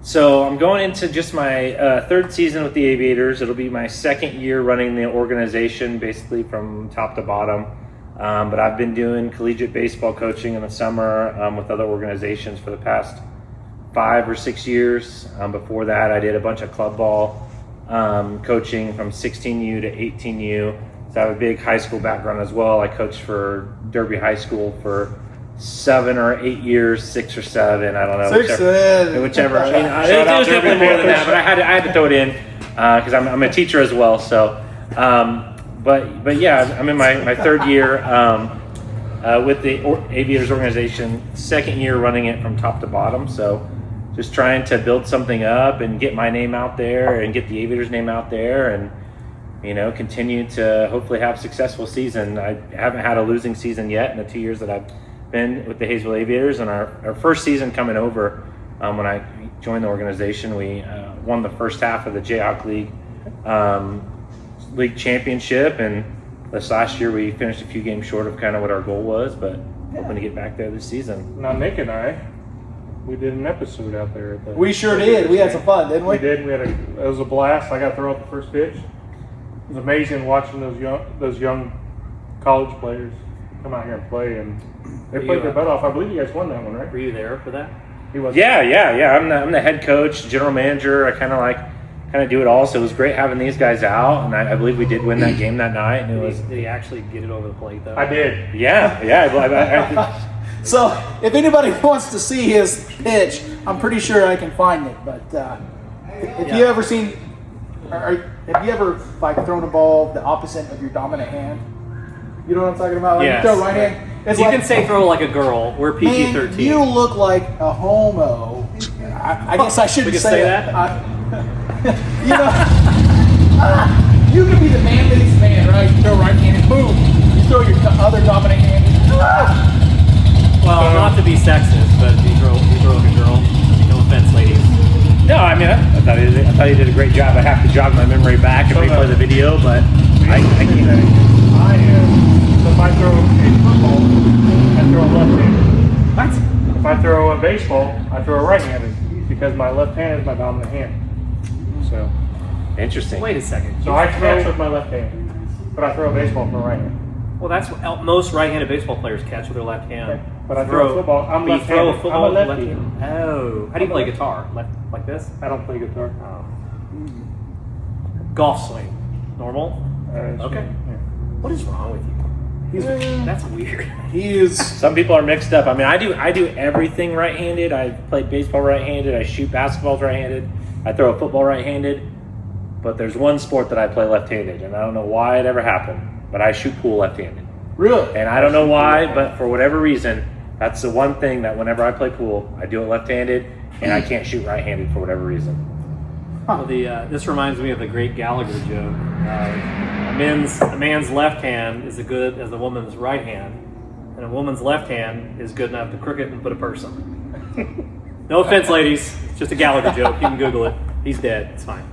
So I'm going into just my third season with the Aviators. It'll be my second year running the organization, basically from top to bottom. But I've been doing collegiate baseball coaching in the summer with other organizations for the past 5 or 6 years. Before that, I did a bunch of club ball coaching from 16U to 18U. So I have a big high school background as well. I coached for Derby High School for 7 or 8 years, 6 or 7. I don't know. Whichever. Shout It out was definitely Derby more than that, Panthers. but I had to throw it in because I'm a teacher as well. So, but yeah, I'm in my third year with the Aviators organization. Second year running it from top to bottom. So, just trying to build something up and get my name out there and get the Aviators name out there and continue to hopefully have a successful season. I haven't had a losing season yet in the 2 years that I've been with the Hayesville Aviators, and our first season coming over, when I joined the organization, we won the first half of the Jayhawk League championship, and this last year we finished a few games short of kind of what our goal was, but hoping to get back there this season. now Nick and I, we did an episode out there. At the We sure did. We had some fun, didn't we? We did. It was a blast. I got to throw out the first pitch. It was amazing watching those young college players come out here and play, and they Were played you, their butt off. I believe you guys won that one, right? Were you there for that? He was. Yeah. I'm the head coach, general manager. I kind of do it all. So it was great having these guys out, and I believe we did win that game that night. And it was Did he actually get it over the plate though? I did. yeah. I So if anybody wants to see his pitch, I'm pretty sure I can find it. But if you ever seen, have you ever like thrown a ball the opposite of your dominant hand? You know what I'm talking about? Like Yes. you throw right hand. It's You like, can say throw like a girl. We're man, PG-13. you look like a homo. I guess I shouldn't We can say say that. that? You can be the man-based man, right? You throw right hand and boom, you throw your other dominant hand. Well, not to be sexist, but you throw like a girl. No offense, ladies. No, I mean, I thought he did a great job. I have to jog my memory back and replay the video, but I can't. I am. So if I throw a football, I throw left-handed. What? If I throw a baseball, I throw right-handed because my left hand is my dominant hand. So Interesting. Wait a second. So I catch with my left hand, but I throw a baseball with my right hand. Well, that's what most right-handed baseball players catch with their left hand. But I throw a football. I'm but you throw a left-handed. football I'm a with lefty. left hand. Oh, how do you play guitar? Like this? I don't play guitar. Oh. Golf swing. Normal. Okay. Yeah. What is wrong with you? That's weird. He is. Some people are mixed up. I mean, I do everything right-handed. I play baseball right-handed. I shoot basketballs right-handed. I throw a football right-handed. But there's one sport that I play left-handed, and I don't know why it ever happened, but I shoot pool left-handed. Really? And I don't know why, but for whatever reason, that's the one thing that whenever I play pool, I do it left-handed, and I can't shoot right-handed for whatever reason. Well, this reminds me of the great Gallagher joke. A man's left hand is as good as the woman's right hand, and a woman's left hand is good enough to crook it and put a purse on. No offense, ladies. It's just a Gallagher joke. You can Google it. He's dead. It's fine.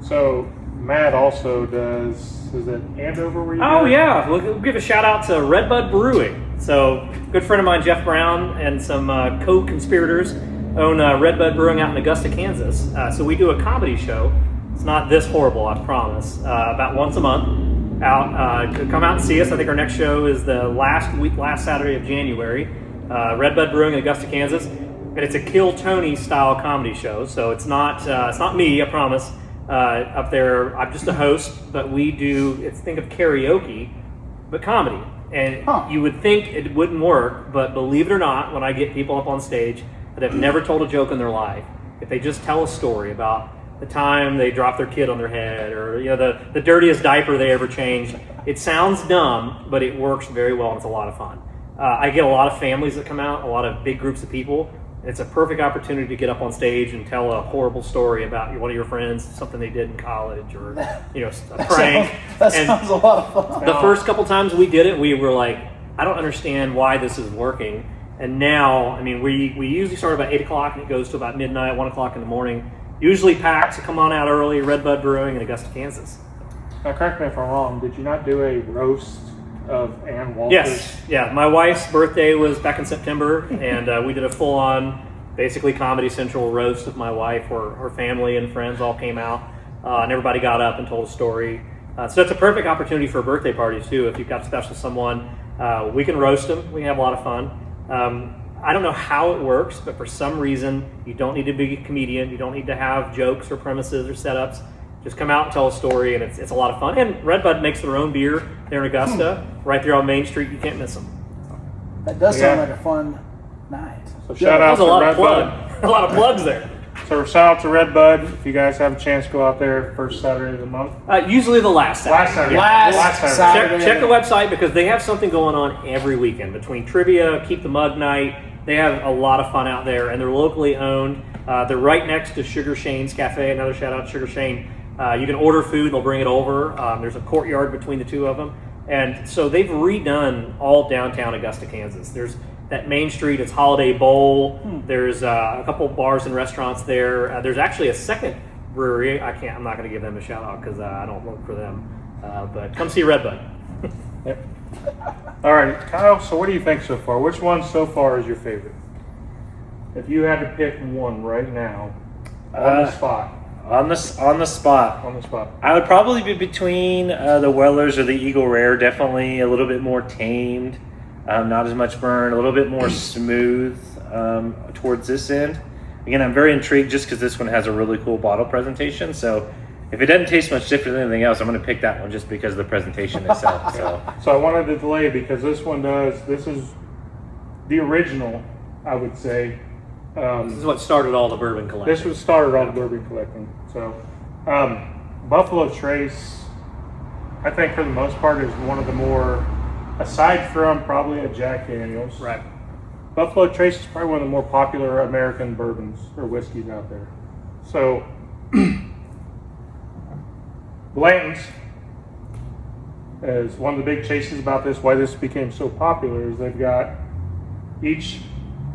So Matt also does. Is it Andover? Where you? Oh go? yeah, we'll give a shout out to Redbud Brewing. So, good friend of mine, Jeff Brown, and some co-conspirators own Redbud Brewing out in Augusta, Kansas. So we do a comedy show. It's not this horrible, I promise. About once a month. Come out and see us. I think our next show is the last Saturday of January. Redbud Brewing in Augusta, Kansas, and it's a Kill Tony style comedy show. So it's not me, I promise. Up there, I'm just a host, but we do. Think of karaoke, but comedy. And you would think it wouldn't work, but believe it or not, when I get people up on stage that have never told a joke in their life, if they just tell a story about the time they dropped their kid on their head, or the dirtiest diaper they ever changed, it sounds dumb, but it works very well and it's a lot of fun. I get a lot of families that come out, a lot of big groups of people. It's a perfect opportunity to get up on stage and tell a horrible story about one of your friends, something they did in college, or a prank. That sounds a lot of fun. The first couple times we did it, we were like, I don't understand why this is working. And now, I mean, we usually start about 8 o'clock and it goes to about midnight, 1 o'clock in the morning. Usually packed, so come on out early. Redbud Brewing in Augusta, Kansas. Now, correct me if I'm wrong. Did you not do a roast of Ann Walters? Yes, yeah. My wife's birthday was back in September, and we did a full-on, basically Comedy Central roast of my wife, where her family and friends all came out, and everybody got up and told a story. So it's a perfect opportunity for birthday parties too. If you've got a special someone, we can roast them. We can have a lot of fun. I don't know how it works, but for some reason, you don't need to be a comedian. You don't need to have jokes or premises or setups. Just come out and tell a story, and it's a lot of fun. And Redbud makes their own beer there in Augusta, right there on Main Street. You can't miss them. That does sound like a fun night. So shout out to Redbud. A lot of plugs there. So shout out to Redbud. If you guys have a chance, go out there first Saturday of the month. Usually the last Saturday. Last Saturday. Check the website because they have something going on every weekend. Between trivia, Keep the Mug Night, they have a lot of fun out there, and they're locally owned. They're right next to Sugar Shane's Cafe. Another shout out to Sugar Shane. You can order food, they'll bring it over. There's a courtyard between the two of them. And so they've redone all downtown Augusta, Kansas. There's that Main Street, it's Holiday Bowl. There's a couple bars and restaurants there. There's actually a second brewery. I'm not going to give them a shout out because I don't work for them. But come see Redbud. Yep. All right, Kyle, so what do you think so far? Which one so far is your favorite? If you had to pick one right now, on the spot. On the spot. On the spot. I would probably be between the Wellers or the Eagle Rare. Definitely a little bit more tamed, not as much burn, a little bit more smooth towards this end. Again, I'm very intrigued just because this one has a really cool bottle presentation. So if it doesn't taste much different than anything else, I'm going to pick that one just because of the presentation itself. So I wanted to delay because this one does. This is the original, I would say. This is what started all the bourbon collecting. This was started all the bourbon collecting. So, Buffalo Trace, I think for the most part is one of the more, aside from probably a Jack Daniels. Right. Buffalo Trace is probably one of the more popular American bourbons or whiskeys out there. So, Blanton's is one of the big chases about this. Why this became so popular is they've got each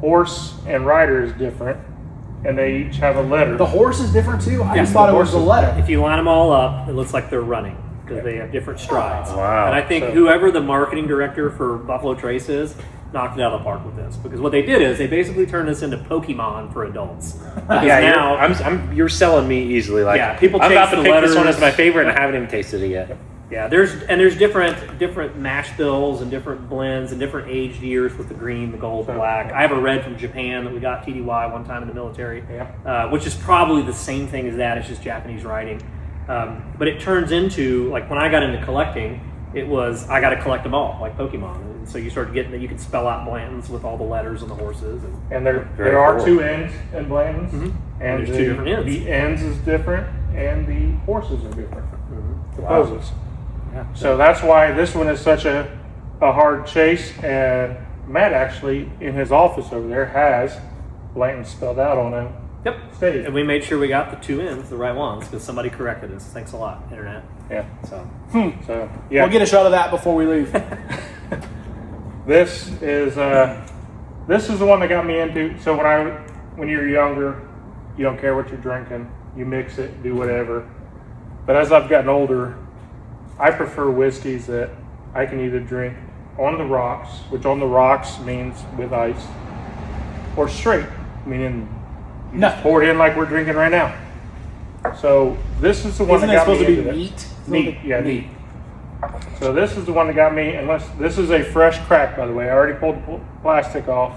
horse and rider is different, and they each have a letter. The horse is different too? I Yes, just thought the it was the horse letter. If you line them all up, it looks like they're running because they have different strides. Wow. And I think whoever the marketing director for Buffalo Trace is knocked it out of the park with this, because what they did is they basically turned this into Pokemon for adults. Because now you're selling me easily. Like, Yeah, people I'm about taste to the pick this one letters. as my favorite, and I haven't even tasted it yet. Yeah, there's different mash bills and different blends and different aged years with the green, the gold, the black. I have a red from Japan that we got TDY one time in the military, which is probably the same thing as that. It's just Japanese writing, but it turns into, like, when I got into collecting, it was I got to collect them all like Pokemon. And so you started getting that you could spell out Blanton's with all the letters and the horses. And there Very are cool. 2 ends in Blanton's, Mm-hmm. and There's 2 different ends. The ends is different, and the horses are different. Mm-hmm. The Wow. poses. Yeah. So that's why this one is such a hard chase. And Matt actually, in his office over there, has Blanton spelled out on him. Yep. Stage. And we made sure we got the 2 ends, the right ones, because somebody corrected us. Thanks a lot, Internet. Yeah. So So yeah. We'll get a shot of that before we leave. This is the one that got me into. So when you're younger, you don't care what you're drinking. You mix it, do whatever. But as I've gotten older, I prefer whiskeys that I can either drink on the rocks, which on the rocks means with ice, or straight, meaning you No. just pour it in like we're drinking right now. So this is the one Isn't that it got supposed me to be into neat? Neat, yeah, neat. So this is the one that got me, unless this is a fresh crack, by the way. I already pulled the plastic off,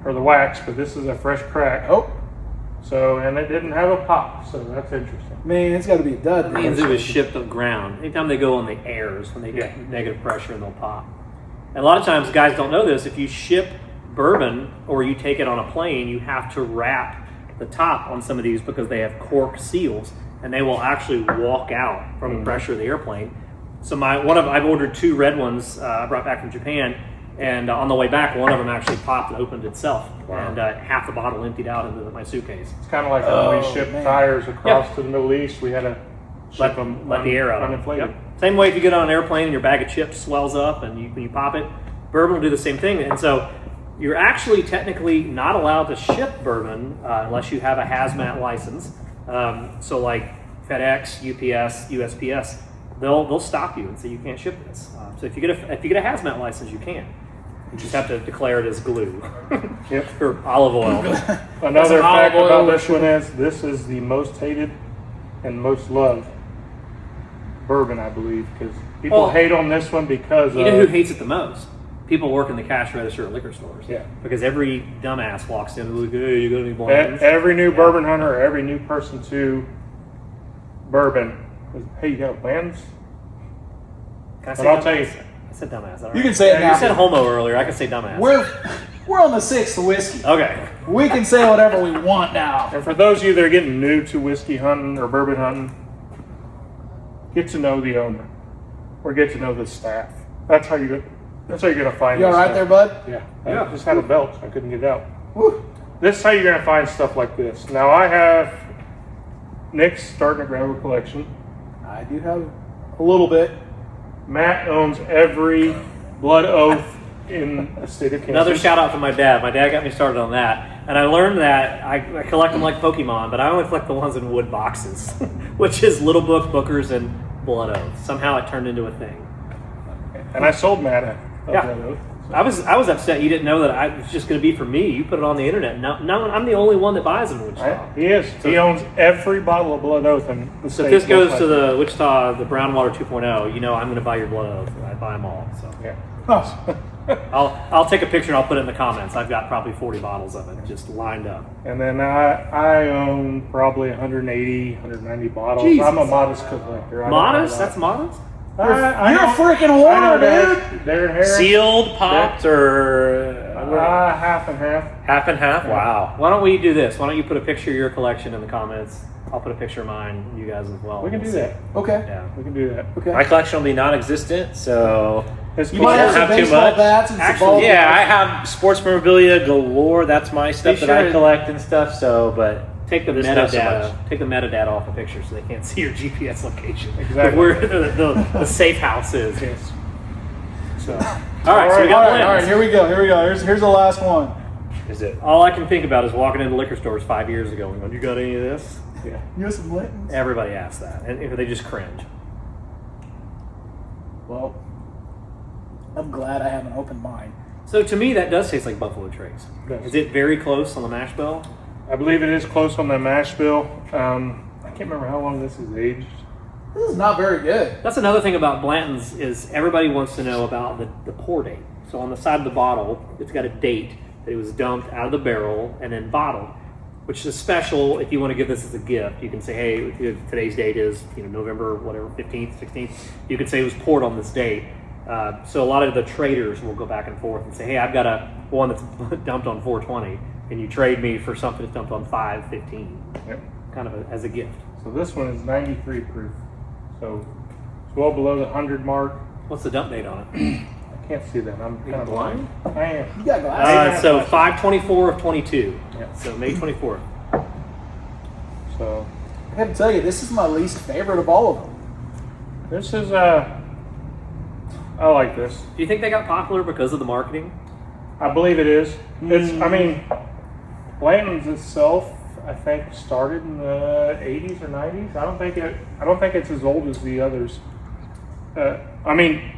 or the wax, but this is a fresh crack. Oh, So, and it didn't have a pop, so that's interesting. man, it's got to be a dud. that means it was shipped on ground. Anytime they go on the airs, when they get negative pressure, and they'll pop. And a lot of times, guys don't know this. If you ship bourbon or you take it on a plane, you have to wrap the top on some of these because they have cork seals, and they will actually walk out from the pressure of the airplane. So I've ordered 2 red ones I brought back from Japan, and on the way back, one of them actually popped and opened itself, and half the bottle emptied out into my suitcase. It's kind of like when we shipped man. tires across to the Middle East, we had to ship them Let the air out. uninflated. Yep. Same way if you get on an airplane and your bag of chips swells up and when you pop it, bourbon will do the same thing. And so you're actually technically not allowed to ship bourbon unless you have a hazmat license. So like FedEx, UPS, USPS, they'll stop you and say you can't ship this. So if you get a hazmat license, you can. You just have to declare it as glue. Yep. Or olive oil. Another That's fact olive about oil. this one is this is the most hated and most loved bourbon, I believe, because people Well, hate on this one because You know who hates it the most? People working the cash register at liquor stores. Yeah. Because every dumbass walks in and look, hey, you got any Blanton's? every new bourbon hunter, or every new person to bourbon, is, hey, you got a Blanton's? Can I But I'll tell you, I said dumbass. All right. You can say it You said now. homo earlier. I can say dumbass. We're on the 6th whiskey. Okay. We can say whatever we want now. and for those of you that are getting new to whiskey hunting or bourbon hunting, get to know the owner or get to know the staff. That's how you're gonna find. You all this right stuff. there, bud? Yeah. Yeah. I just had a belt, so I couldn't get it out. Woo. This is how you're gonna find stuff like this. Now I have Nick's starting to grab a collection. I do have a little bit. Matt owns every blood oath in the state of Kansas. Another shout out to my dad. My dad got me started on that. And I learned that I collect them like Pokemon, but I only collect the ones in wood boxes, which is Little Book, Bookers, and Blood Oath. Somehow it turned into a thing. And I sold Matt a Yeah. blood oath. I was upset you didn't know that it was just going to be for me. You put it on the internet. No, I'm the only one that buys them in Wichita. He is. He owns every bottle of blood oath in the So state. if this goes most to likely. the Wichita, the Brownwater 2.0, you know I'm going to buy your Blood Oath. I buy them all. So Yeah. Oh, I'll take a picture and I'll put it in the comments. I've got probably 40 bottles of it just lined up. And then I own probably 180, 190 bottles. Jesus. I'm a modest collector. I don't Modest? know That's modest? you're a I freaking know hoarder, that. dude. Darren Harris. Sealed, popped, or Half and half. half and half? Wow. Why don't we do this? Why don't you put a picture of your collection in the comments? I'll put a picture of mine, you guys as well. We can We'll do see. that. Okay. Yeah. We can do that. Okay. My collection will be non-existent, so It's You might have don't some have too baseball much. bats and some Actually, ball yeah, I bats. have sports memorabilia galore. That's my stuff Be that I sure- collect and stuff. So, but Take the There's not so metadata. much. Take the metadata off the picture so they can't see your GPS location. Exactly. Where the safe house is. Yes. So, All right, so we All got right, Blanton's. all right, here we go. Here's the last one. is it? All I can think about is walking into liquor stores 5 years ago and going, "You got any of this?" yeah. You have some Blanton's? Everybody asks that, and they just cringe. Well, I'm glad I have an open mind. So to me, that does taste like Buffalo Trace. Yes. Is it very close on the mash bill? I believe it is close on the mash bill. I can't remember how long this is aged. This is not very good. That's another thing about Blanton's is everybody wants to know about the pour date. So on the side of the bottle, it's got a date that it was dumped out of the barrel and then bottled. which is special if you want to give this as a gift. You can say, hey, if today's date is November whatever 15th, 16th. You can say it was poured on this date. So a lot of the traders will go back and forth and say, hey, I've got one that's dumped on 420. Can you trade me for something that's dumped on 515? Yep. Kind of as a gift. So this one is 93 proof. So it's well below the 100 mark. What's the dump date on it? I can't see that. I'm kind of blind? blind. I am. You got glasses. So 5/24 of 22. Yeah. So May 24th. So I have to tell you, this is my least favorite of all of them. this is I like this. Do you think they got popular because of the marketing? I believe it is. I mean, Blanton's itself, I think, started in the 80s or 90s. I don't think it's as old as the others. I mean,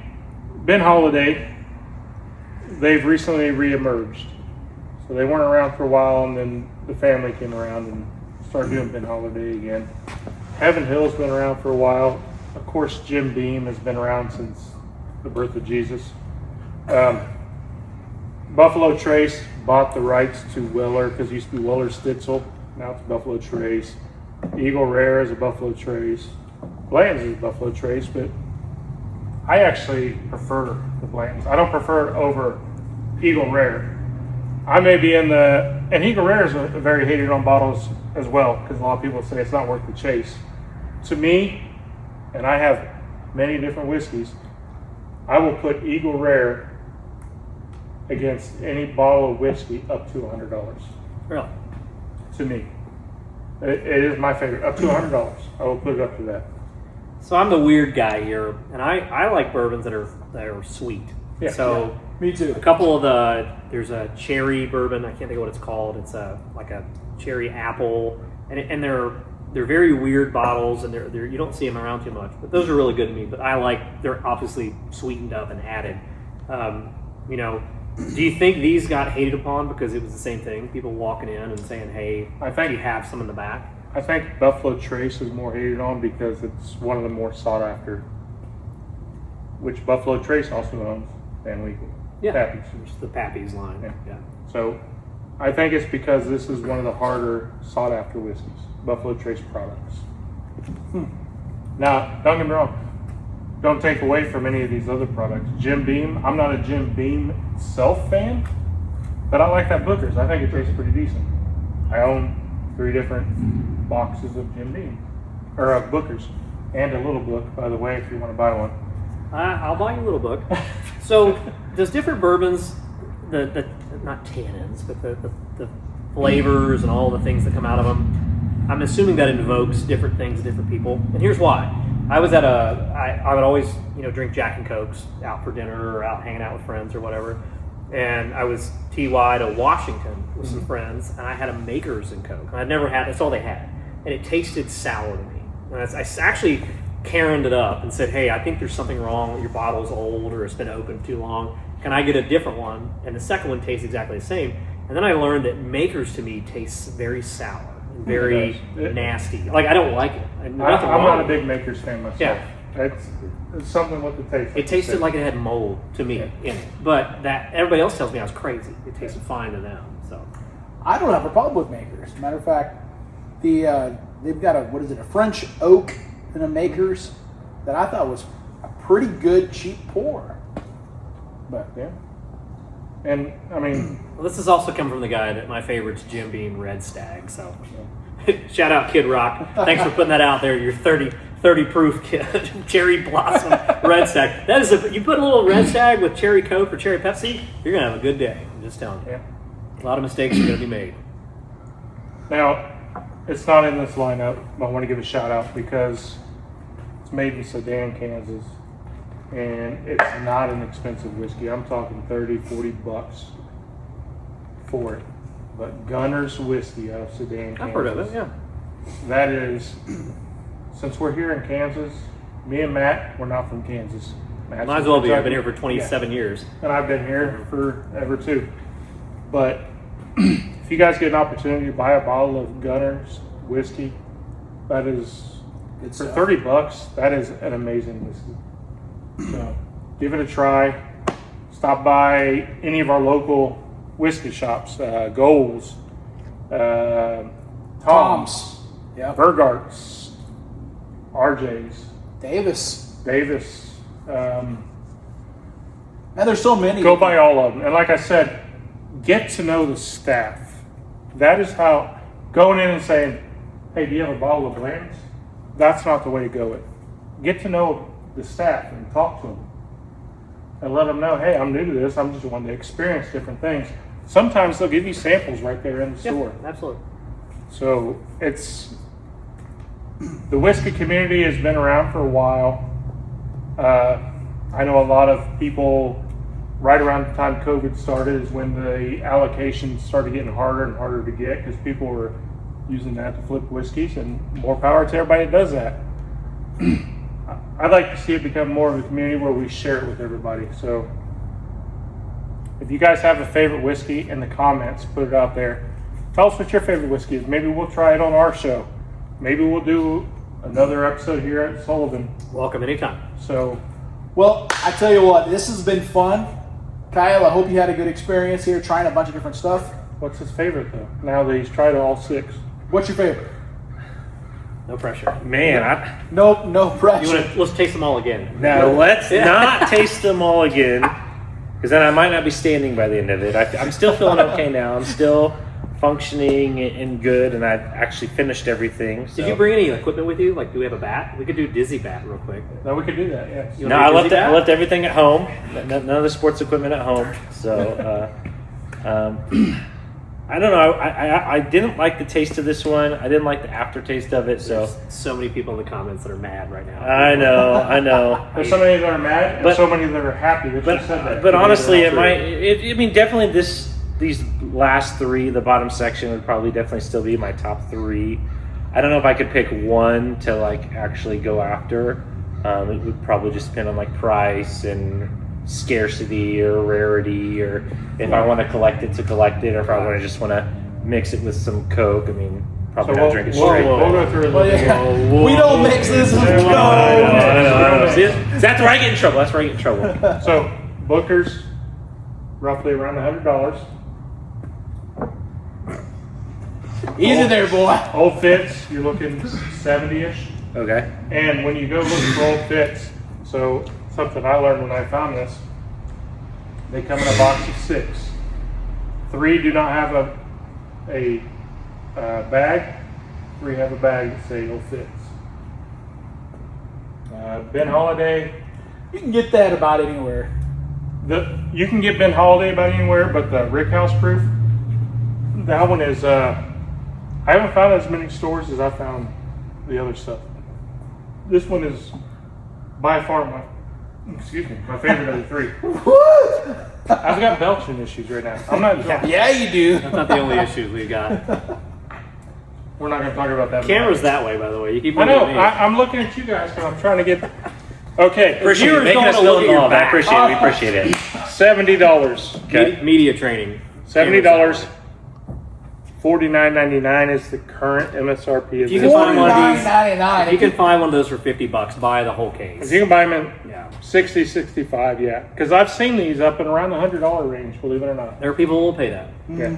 Ben Holiday, they've recently reemerged. So they weren't around for a while, and then the family came around and started doing Ben Holiday again. Heaven Hill's been around for a while. Of course, Jim Beam has been around since the birth of Jesus. Buffalo Trace bought the rights to Weller because it used to be Weller Stitzel. Now it's Buffalo Trace. Eagle Rare is a Buffalo Trace. Blanton's is a Buffalo Trace, but I actually prefer the Blantons. I don't prefer it over Eagle Rare. I may be in the, and Eagle Rare is a very hated on bottles as well because a lot of people say it's not worth the chase. To me, and I have many different whiskeys, I will put Eagle Rare against any bottle of whiskey up to $100. Really? To me, it is my favorite. Up to $100, I will put it up to that. So I'm the weird guy here, and I like bourbons that are sweet. Yeah, So Me too. a couple of there's a cherry bourbon. I can't think of what it's called. It's like a cherry apple, and they're very weird bottles, and they're you don't see them around too much. But those are really good to me. But they're obviously sweetened up and added. Do you think these got hated upon because it was the same thing? People walking in and saying, "Hey, I think- do you have some in the back?" I think Buffalo Trace is more hated on because it's one of the more sought after, which Buffalo Trace also owns, Van Winkle. Yeah, Pappy's. which is the Pappy's line. Yeah. Yeah. So I think it's because this is one of the harder sought after whiskeys, Buffalo Trace products. Now, don't get me wrong. Don't take away from any of these other products. Jim Beam, I'm not a Jim Beam self fan, but I like that Booker's. I think it tastes pretty decent. I own 3 different boxes of Jim Beam, or Booker's, and a little book, by the way, if you want to buy one. I'll buy you a little book. So, does different bourbons, the not tannins, but the flavors and all the things that come out of them, I'm assuming that invokes different things in different people. And here's why. I was I would always, drink Jack and Cokes out for dinner or out hanging out with friends or whatever. And I was TY to Washington with some friends, and I had a Makers and Coke. And I'd never had, that's all they had. And it tasted sour to me. And I actually Karened it up and said, hey, I think there's something wrong. Your bottle's old or it's been open too long. Can I get a different one? And the second one tastes exactly the same. And then I learned that Makers to me tastes very sour and very nasty. Like, I don't like it. I'm not a big Makers fan myself. Yeah. It's something with the taste. It tasted like it had mold to me in it. But that everybody else tells me I was crazy. It tasted fine to them. So I don't have a problem with Makers. Matter of fact, they've got a French oak in a Makers that I thought was a pretty good cheap pour. But yeah. And I mean, well, this has also come from the guy that my favorite's Jim Beam Red Stag. So shout out Kid Rock. Thanks for putting that out there. Your 30 proof cherry blossom Red Stag. That is you put a little Red Stag with cherry Coke or cherry Pepsi, you're gonna have a good day. I'm just telling you. yeah. A lot of mistakes are gonna be made. Now, it's not in this lineup, but I want to give a shout out because it's made in Sedan, Kansas, and it's not an expensive whiskey. I'm talking $30-$40 for it. But Gunner's Whiskey out of Sedan, Kansas. I've heard of it, yeah. That is, since we're here in Kansas, me and Matt, we're not from Kansas. Matt's Might as from well be. I've Kentucky. been here for 27 years. And I've been here forever too. But if you guys get an opportunity to buy a bottle of Gunner's whiskey, that is Good for stuff. $30. That is an amazing whiskey. So give it a try. Stop by any of our local whiskey shops, Goals, Tom's. Yep. Burgarts, RJ's, Davis. And there's so many. go by all of them. And like I said, get to know the staff. That is how going in and saying, hey, do you have a bottle of Bland's? That's not the way to go. Get to know the staff and talk to them. And let them know, hey, I'm new to this. I'm just wanting to experience different things. Sometimes they'll give you samples right there in the store. Absolutely. So the whiskey community has been around for a while. I know a lot of people right around the time COVID started is when the allocations started getting harder and harder to get because people were using that to flip whiskeys, and more power to everybody that does that. I'd like to see it become more of a community where we share it with everybody. So if you guys have a favorite whiskey in the comments, put it out there. Tell us what your favorite whiskey is. Maybe we'll try it on our show. Maybe we'll do another episode here at Sullivan. Welcome anytime. So, Well, I tell you what, this has been fun. Kyle, I hope you had a good experience here trying a bunch of different stuff. what's his favorite though? Now that he's tried all 6. What's your favorite? No pressure. Man, No pressure. Let's taste them all again. now let's not taste them all again, because then I might not be standing by the end of it. I'm still feeling okay now. I'm still functioning and good, and I've actually finished everything. So. Did you bring any equipment with you? Like, do we have a bat? We could do Dizzy Bat real quick. No, we could do that, yes. You No, wanna I do left Dizzy I Bat? left everything at home. None of the sports equipment at home. So I don't know. I didn't like the taste of this one. I didn't like the aftertaste of it. So There's so many people in the comments that are mad right now. I know. There's so many that are mad and But- so many that are happy that you said that. But honestly, They're not I mean, definitely these last 3, the bottom section would probably definitely still be my top 3. I don't know if I could pick one to like actually go after. It would probably just depend on like price and scarcity or rarity, or if I want to collect it, or if I want to just want to mix it with some Coke. I mean, probably So not drink it straight. we'll go through a little bit. We don't mix this with Yeah, Coke. I know. See, that's where I get in trouble. That's where I get in trouble. So Booker's roughly around $100. Easy there, boy. Old Fitz, you're looking 70-ish. Okay. And when you go looking for Old Fitz, so something I learned when I found this, they come in a box of 6. 3 do not have a bag. 3 have a bag that say Old Fitz. Ben Holiday, You can get that about anywhere. you can get Ben Holiday about anywhere, but the Rickhouse Proof, that one is, I haven't found as many stores as I found the other stuff. This one is by far my favorite of the 3. I've got belching issues right now. I'm not drunk. Yeah, you do. That's not the only issues we've got. We're not going to talk about that. Camera's that way, by the way. You keep I know. looking at me. I'm looking at you guys because I'm trying to get. Okay, Appreciate it. viewers Making don't us wanna feel look at your involved. I back. appreciate it. We appreciate it. $70. Okay. Media training. $70. $49.99 is the current MSRP of You this. can find one of these. $49.99. If you can find one of those for $50, buy the whole If case. you can buy them in Yeah. 60, 65, yeah. Because I've seen these up and around the $100 range, believe it or not. There are people who will pay that. Yeah.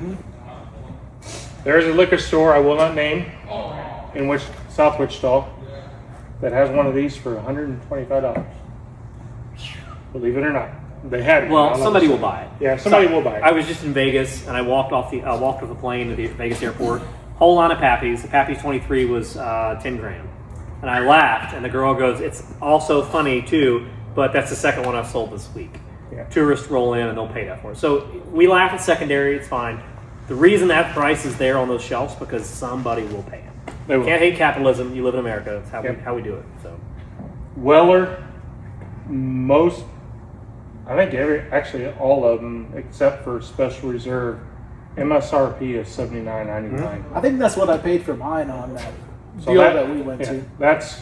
There's a liquor store I will not name in South Wichita that has one of these for $125. Believe it or not, they had it. I Well, don't know. somebody will buy it. Yeah, somebody will buy it. I was just in Vegas and I walked off the plane to the Vegas airport. Whole line of Pappies. The Pappies 23 was 10 grand, and I laughed. And the girl goes, "It's also funny too, but that's the second one I've sold this week." Yeah. Tourists roll in and they'll pay that for it. So we laugh at secondary. It's fine. The reason that price is there on those shelves because somebody will pay it. They will. Can't hate capitalism. You live in America. That's Yep. how we do it. So Weller, I think actually all of them except for Special Reserve, MSRP is $79.99. I think that's what I paid for mine on that So deal that we went to. That's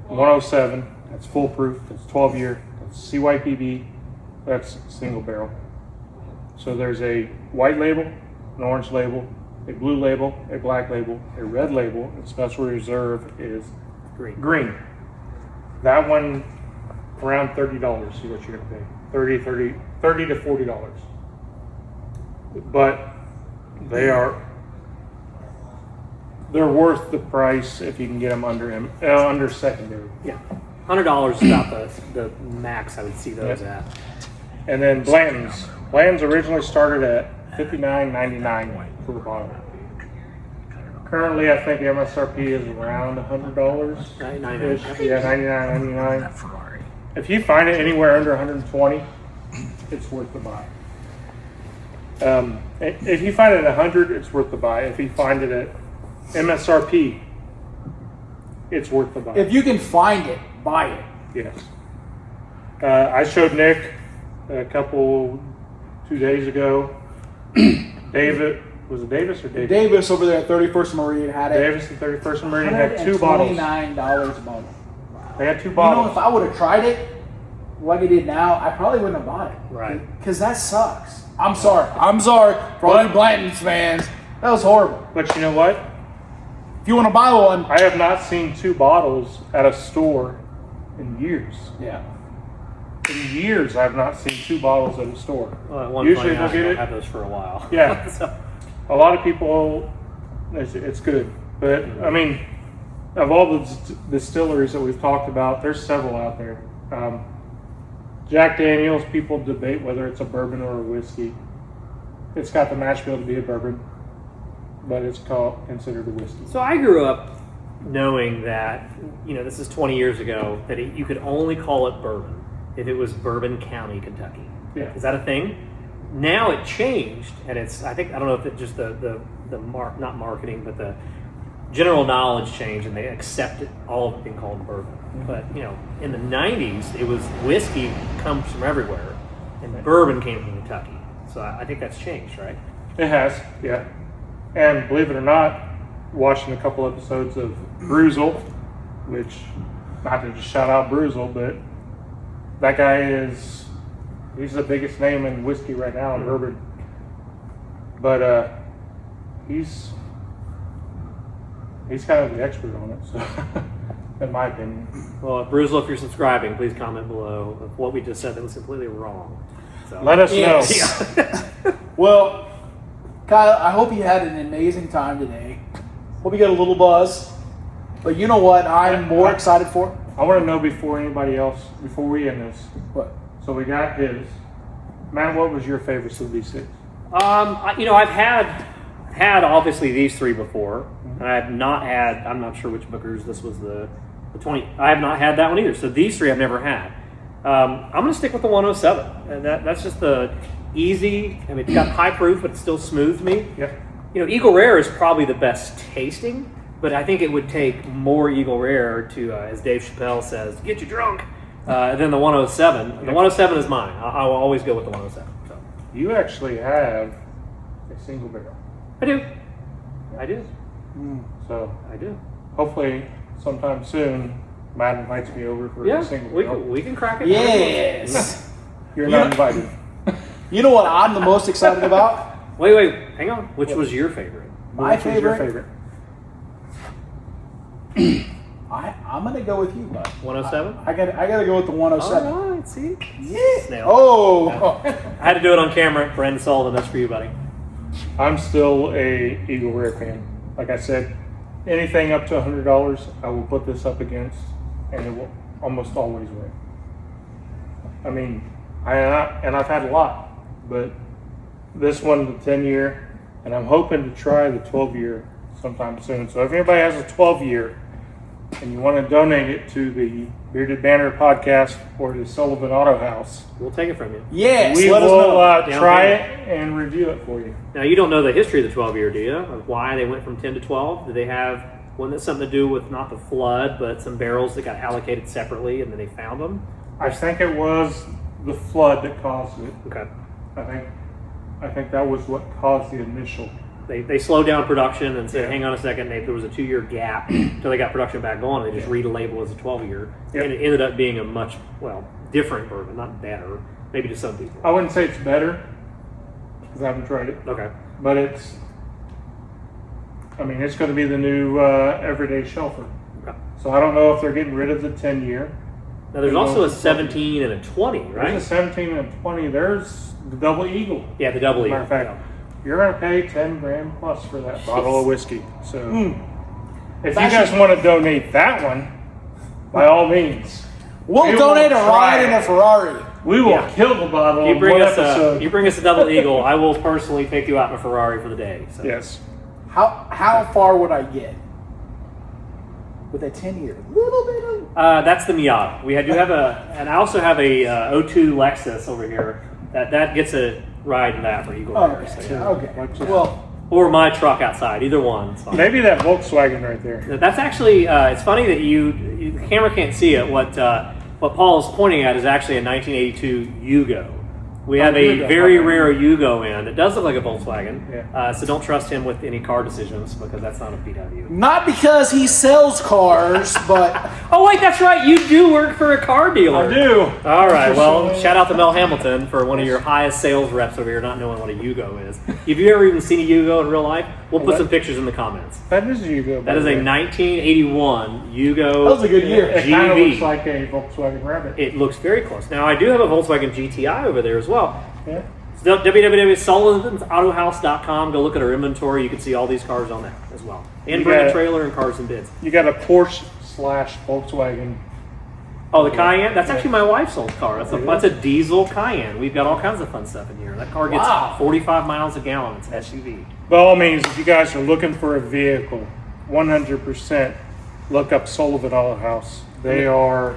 107. That's foolproof. That's 12-year. That's CYPB. That's single barrel. So there's a white label, an orange label, a blue label, a black label, a red label, and Special Reserve is green. That one around $30. See what you're gonna pay. $30 to $40. But they are they're worth the price if you can get them under secondary. Yeah, $100 is about the max I would see those Yep. at. And then Blanton's. Blanton's originally started at $59.99 for the bottle. Currently, I think the MSRP is around $100. $99. Yeah, $99.99. If you find it anywhere under $120, it's worth the buy. If you find it at $100, it's worth the buy. If you find it at MSRP, it's worth the buy. If you can find it, buy it. Yes. I showed Nick a 2 days ago. David, was it Davis or David? Davis over there at 31st Marine had it. Davis and 31st and Marine had 2 bottles. $129 a bottle. They had 2 You know, bottles. if I would have tried it like I did now, I probably wouldn't have bought it. Right. Because that sucks. I'm sorry for all you Blanton's fans. That was horrible. But you know what? If you want to buy one, I have not seen 2 bottles at a store in years. yeah. In years, I have not seen 2 bottles at a store. Well, at one Usually point, they'll I get don't it. have those for a while. Yeah. So, A lot of people, it's good. But, I mean, of all the distilleries that we've talked about, there's several out there. Jack Daniels, people debate whether it's a bourbon or a whiskey. It's got the mash bill to be a bourbon, but it's considered a whiskey. so I grew up knowing that, this is 20 years ago, that you could only call it bourbon if it was Bourbon County, Kentucky. Yeah. Is that a thing? Now it changed, and I don't know if it's just not marketing, but the general knowledge changed, and they accepted all of it being called bourbon. But, in the 90s, it was whiskey comes from everywhere, and bourbon came from Kentucky. So I think that's changed, right? It has, yeah. And believe it or not, watching a couple episodes of Bruzel, which, not to just shout out Bruzel, but that guy he's the biggest name in whiskey right now in bourbon. But he's kind of the expert on it, so in my opinion. Well, Bruzel, if you're subscribing, please comment below of what we just said that was completely wrong. So. Let us Yes. know. Well, Kyle, I hope you had an amazing time today. Hope you got a little buzz. But you know what I'm more excited for? I want to know before we end this. What? So we got his. Matt, what was your favorite of these 6? I've had obviously these 3 before. I have not had. I'm not sure which Booker's. This was the 20. I have not had that one either. So these 3 I've never had. I'm going to stick with the 107. And that's just the easy. I mean, it's got high proof, but it's still smooth to me. Yeah. Eagle Rare is probably the best tasting, but I think it would take more Eagle Rare to, as Dave Chappelle says, get you drunk, than the 107. The 107 is mine. I will always go with the 107. So. You actually have a single barrel. I do. So I do. hopefully sometime soon, Matt invites me over for a single barrel. We can crack it. Yes. You're not invited. You know what I'm the most excited about? Wait, hang on. Which was your favorite? My Which was your favorite? I'm going to go with you, bud. 107? I got to go with the 107. All right, see? Yeah. Snail. Oh. I had to do it on camera. Brandon Sullivan, that's for you, buddy. I'm still a Eagle Rare fan. Like I said, anything up to $100, I will put this up against, and it will almost always win. I mean, I've had a lot, but this one, the 10-year, and I'm hoping to try the 12-year sometime soon. So if anybody has a 12-year and you want to donate it to the Bearded Banter podcast or the Sullivan Auto House, We'll take it from you. Yes. we let us will know. Down try payment. it and review it for you. Now, you don't know the history of the 12-year, do you? Of why they went from 10 to 12? Did they have one that's something to do with not the flood, but some barrels that got allocated separately and then they found them? I think it was the flood that caused it. Okay. I think that was what caused the initial. They slowed down production and said, Yeah. hang on a second, there was a 2-year gap until they got production back going. They just read a label as a 12-year. Yep. And it ended up being a much, different bourbon, not better, maybe to some people. I wouldn't say it's better because I haven't tried it, Okay. but it's going to be the new everyday shelfer. Okay. So I don't know if they're getting rid of the 10-year. Now, there's also a 17 and a 20, right? There's a 17 and a 20. There's the Double Eagle. Yeah, the double Matter eagle. of fact, you're going to pay $10,000 plus for that bottle of whiskey. So If you guys want to donate that one, by all means. We'll We donate a will ride try in a it. Ferrari. We will kill the bottle You in bring one us episode. you bring us a double eagle. I will personally pick you out in a Ferrari for the day. So. Yes. How far would I get with a 10-year? Little bit of. That's the Miata. We do have and I also have a 02 Lexus over here. That gets a ride in that for Eagle Air. Okay. So, yeah. Okay. Well, Or my truck outside. Either one. It's fine. Maybe that Volkswagen right there. That's actually. It's funny that the camera can't see it. What Paul's pointing at is actually a 1982 Yugo. We have a Yugo. very rare Yugo in. It does look like a Volkswagen. Yeah. So don't trust him with any car decisions because that's not a VW. not because he sells cars, but Oh wait, that's right. You do work for a car dealer. I do. All right. Well, shout out to Mel Hamilton for one of your highest sales reps over here, not knowing what a Yugo is. Have you ever even seen a Yugo in real life? We'll put some pictures in the comments. That is a Yugo. That is a 1981 Yugo. that was a good year. It kind of GV. looks like a Volkswagen Rabbit. It looks very close. Now I do have a Volkswagen GTI over there as well. Yeah. So www.sullivansautohouse.com. Go look at our inventory. You can see all these cars on there as well. And You bring got a it. trailer and cars and bids. You got a Porsche / Volkswagen. Oh, the Cayenne? That's actually my wife's old car. Oh, That's a diesel Cayenne. We've got all kinds of fun stuff in here. That car gets Wow. 45 miles a gallon. It's an SUV. By all means, if you guys are looking for a vehicle, 100% look up Sullivan Auto House. They are,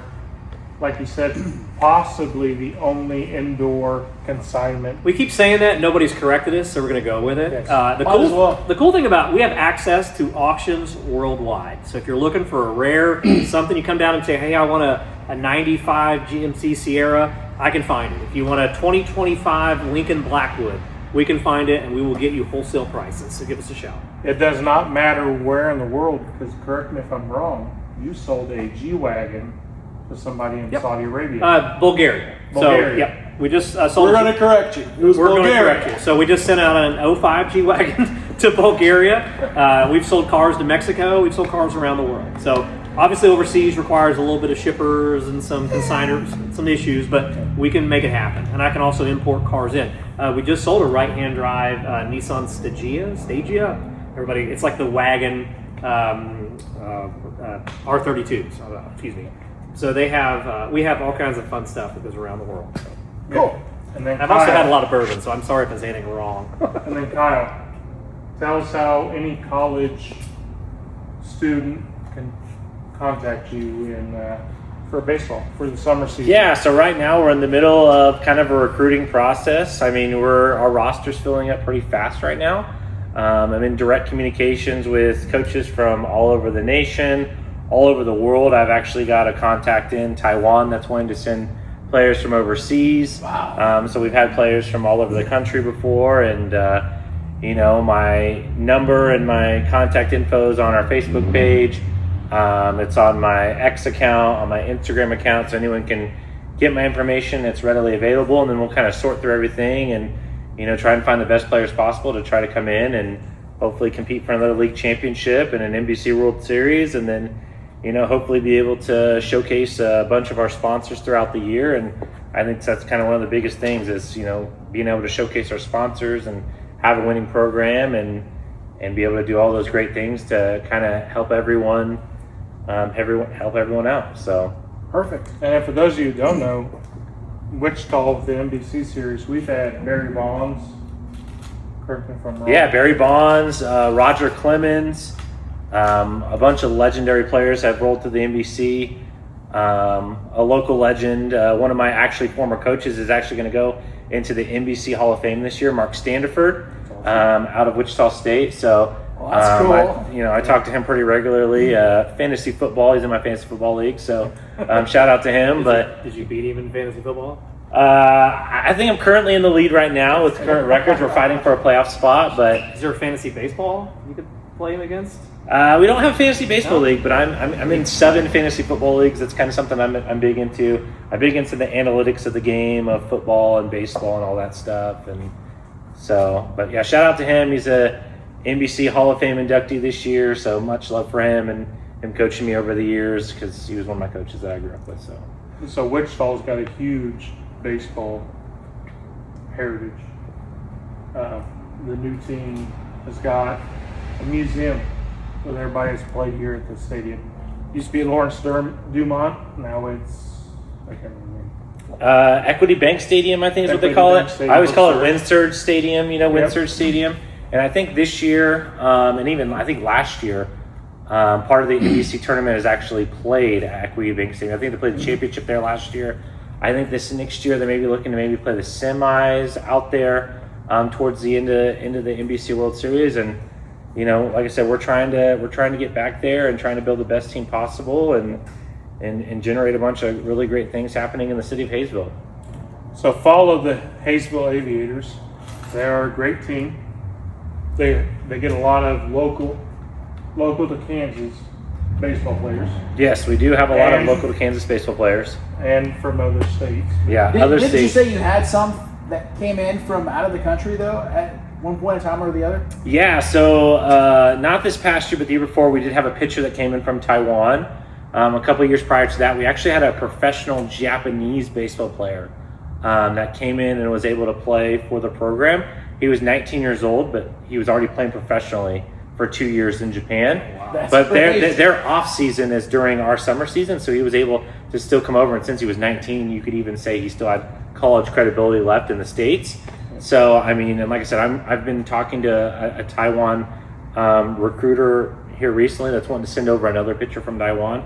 like you said, possibly the only indoor consignment. We keep saying that. Nobody's corrected us, so we're going to go with it. Yes. The Might as well. cool thing about we have access to auctions worldwide. So if you're looking for a rare something, you come down and say, hey, I want a 95 GMC Sierra, I can find it. If you want a 2025 Lincoln Blackwood, we can find it and we will get you wholesale prices. So give us a shout. It does not matter where in the world, because correct me if I'm wrong, you sold a G-Wagon to somebody in Yep. Saudi Arabia. Bulgaria. Bulgaria. So, yep. We just sold we're going to correct you. It was We're going to Bulgaria. correct you. So we just sent out an 05 G-Wagon to Bulgaria. We've sold cars to Mexico. We've sold cars around the world. So obviously overseas requires a little bit of shippers and some consigners, some issues, but we can make it happen. And I can also import cars in. We just sold a right-hand drive Nissan Stagea. Everybody, it's like the wagon R32. So, excuse me. So they have, we have all kinds of fun stuff that goes around the world. So. Cool. And then I've also Kyle- had a lot of bourbon, so I'm sorry if there's anything wrong. And then Kyle, tell us how any college student can contact you for baseball for the summer season. Yeah, so right now we're in the middle of kind of a recruiting process. I mean, our roster's filling up pretty fast right now. I'm in direct communications with coaches from all over the nation, all over the world. I've actually got a contact in Taiwan that's wanting to send players from overseas. Wow. So we've had players from all over the country before, and my number and my contact info is on our Facebook page. It's on my X account, on my Instagram account, so anyone can get my information. It's readily available, and then we'll kind of sort through everything and try and find the best players possible to try to come in and hopefully compete for another league championship and an NBC World Series, and then hopefully be able to showcase a bunch of our sponsors throughout the year. And I think that's kind of one of the biggest things is being able to showcase our sponsors and have a winning program and be able to do all those great things to kind of help everyone out. So Perfect. And then for those of you who don't know, Wichita with the NBC series, we've had Barry Bonds. Correct me if I'm wrong. yeah, Barry Bonds, Roger Clemens, a bunch of legendary players have rolled through the NBC. A local legend, one of my actually former coaches, is actually going to go into the NBC Hall of Fame this year, Mark Standiford, out of Wichita State. So Well, that's cool. I talk to him pretty regularly. Fantasy football, he's in my fantasy football league, so shout out to him. But Did you beat him in fantasy football? I think I'm currently in the lead right now with current records. We're fighting for a playoff spot, but Is there a fantasy baseball you could play him against? we don't have a fantasy baseball league, but I'm in 7 fantasy football leagues. That's kind of something I'm big into. I'm big into the analytics of the game of football and baseball and all that stuff. And so, but yeah, shout out to him. He's a NBC Hall of Fame inductee this year, so much love for him and him coaching me over the years because he was one of my coaches that I grew up with. So Wichita's got a huge baseball heritage. The new team has got a museum with everybody that's played here at the stadium. Used to be Lawrence Dumont. Now it's I can't remember. Equity Bank Stadium, I think is what they Equity call Bank it. Stadium I always call it for Windsurge Stadium, Yep. Windsurge Stadium. And I think this year, and even I think last year, part of the NBC tournament is actually played at Equity Bank Stadium. I think they played the championship there last year. I think this next year they may be looking to maybe play the semis out there towards the end of the NBC World Series. And like I said, we're trying to get back there and trying to build the best team possible and generate a bunch of really great things happening in the city of Hayesville. So follow the Hayesville Aviators. They are a great team. They get a lot of local to Kansas baseball players Yes, we do have a lot of And- local Kansas baseball players. and from other states. Yeah, Didn't other you states. say you had some that came in from out of the country though at one point in time or the other? Yeah, so not this past year, but the year before, we did have a pitcher that came in from Taiwan. A couple of years prior to that, we actually had a professional Japanese baseball player that came in and was able to play for the program. He was 19 years old, but he was already playing professionally for 2 years in Japan. That's But crazy. their off season is during our summer season, so he was able to still come over. And since he was 19, you could even say he still had college credibility left in the States. So I mean, and like I said, I've been talking to a Taiwan recruiter here recently that's wanting to send over another pitcher from Taiwan.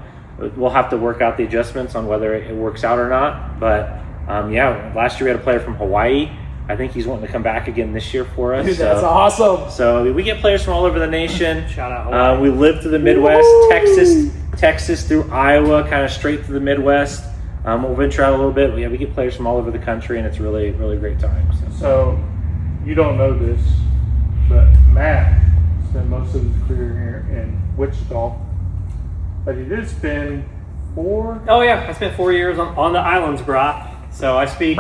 We'll have to work out the adjustments on whether it works out or not. But yeah, last year we had a player from Hawaii. I think he's wanting to come back again this year for us. Dude, that's awesome. So we get players from all over the nation. Shout out Hawaii. We live through the Midwest, Woo! Texas through Iowa, kind of straight through the Midwest. We'll venture out a little bit. But yeah, we get players from all over the country, and it's really, really great time. So you don't know this, but Matt spent most of his career here in Wichita. But he did spend 4 Oh yeah, I spent 4 years on the islands, brah. So I speak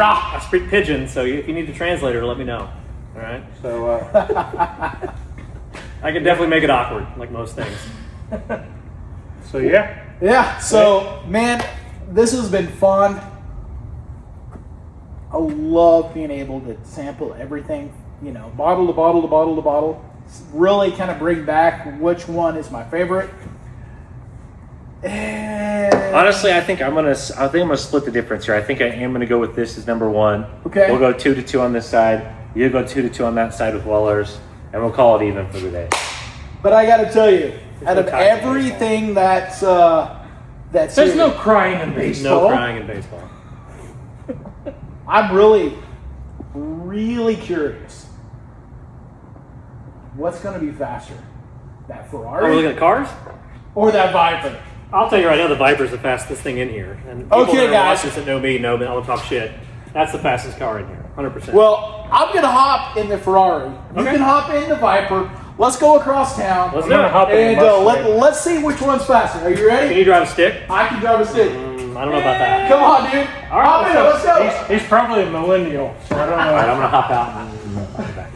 pidgin. So if you need a translator, let me know. All right. So I can definitely make it awkward, like most things. so yeah. Yeah. So man, this has been fun. I love being able to sample everything, bottle to bottle to bottle to bottle. Really kind of bring back which one is my favorite. And Honestly, I think I'm gonna split the difference here. I think I am gonna go with this as number one. Okay. We'll go 2-2 on this side. You go 2-2 on that side with Weller's, and we'll call it even for the day. But I got to tell you, out no of tie in everything that's There's here, no crying in There's baseball. no crying in baseball. I'm really, really curious. What's going to be faster, that Are we Ferrari looking at cars? or that Viper? I'll tell you right now, the Viper's the fastest thing in here. And people Okay, that are guys. watching this that know me know that I'll talk shit. That's the fastest car in here, 100%. Well, I'm going to hop in the Ferrari. You Okay. can hop in the Viper. Let's go across town. Let's I'm do gonna it. hop in And the Mustang. let's see which one's faster. Are you Can ready? you drive a stick? I can drive a stick. I don't know about that. Come on, dude. All right, Hop in it. Let's go. He's probably a millennial, so I don't know. All right, I'm gonna hop out and I'll be back.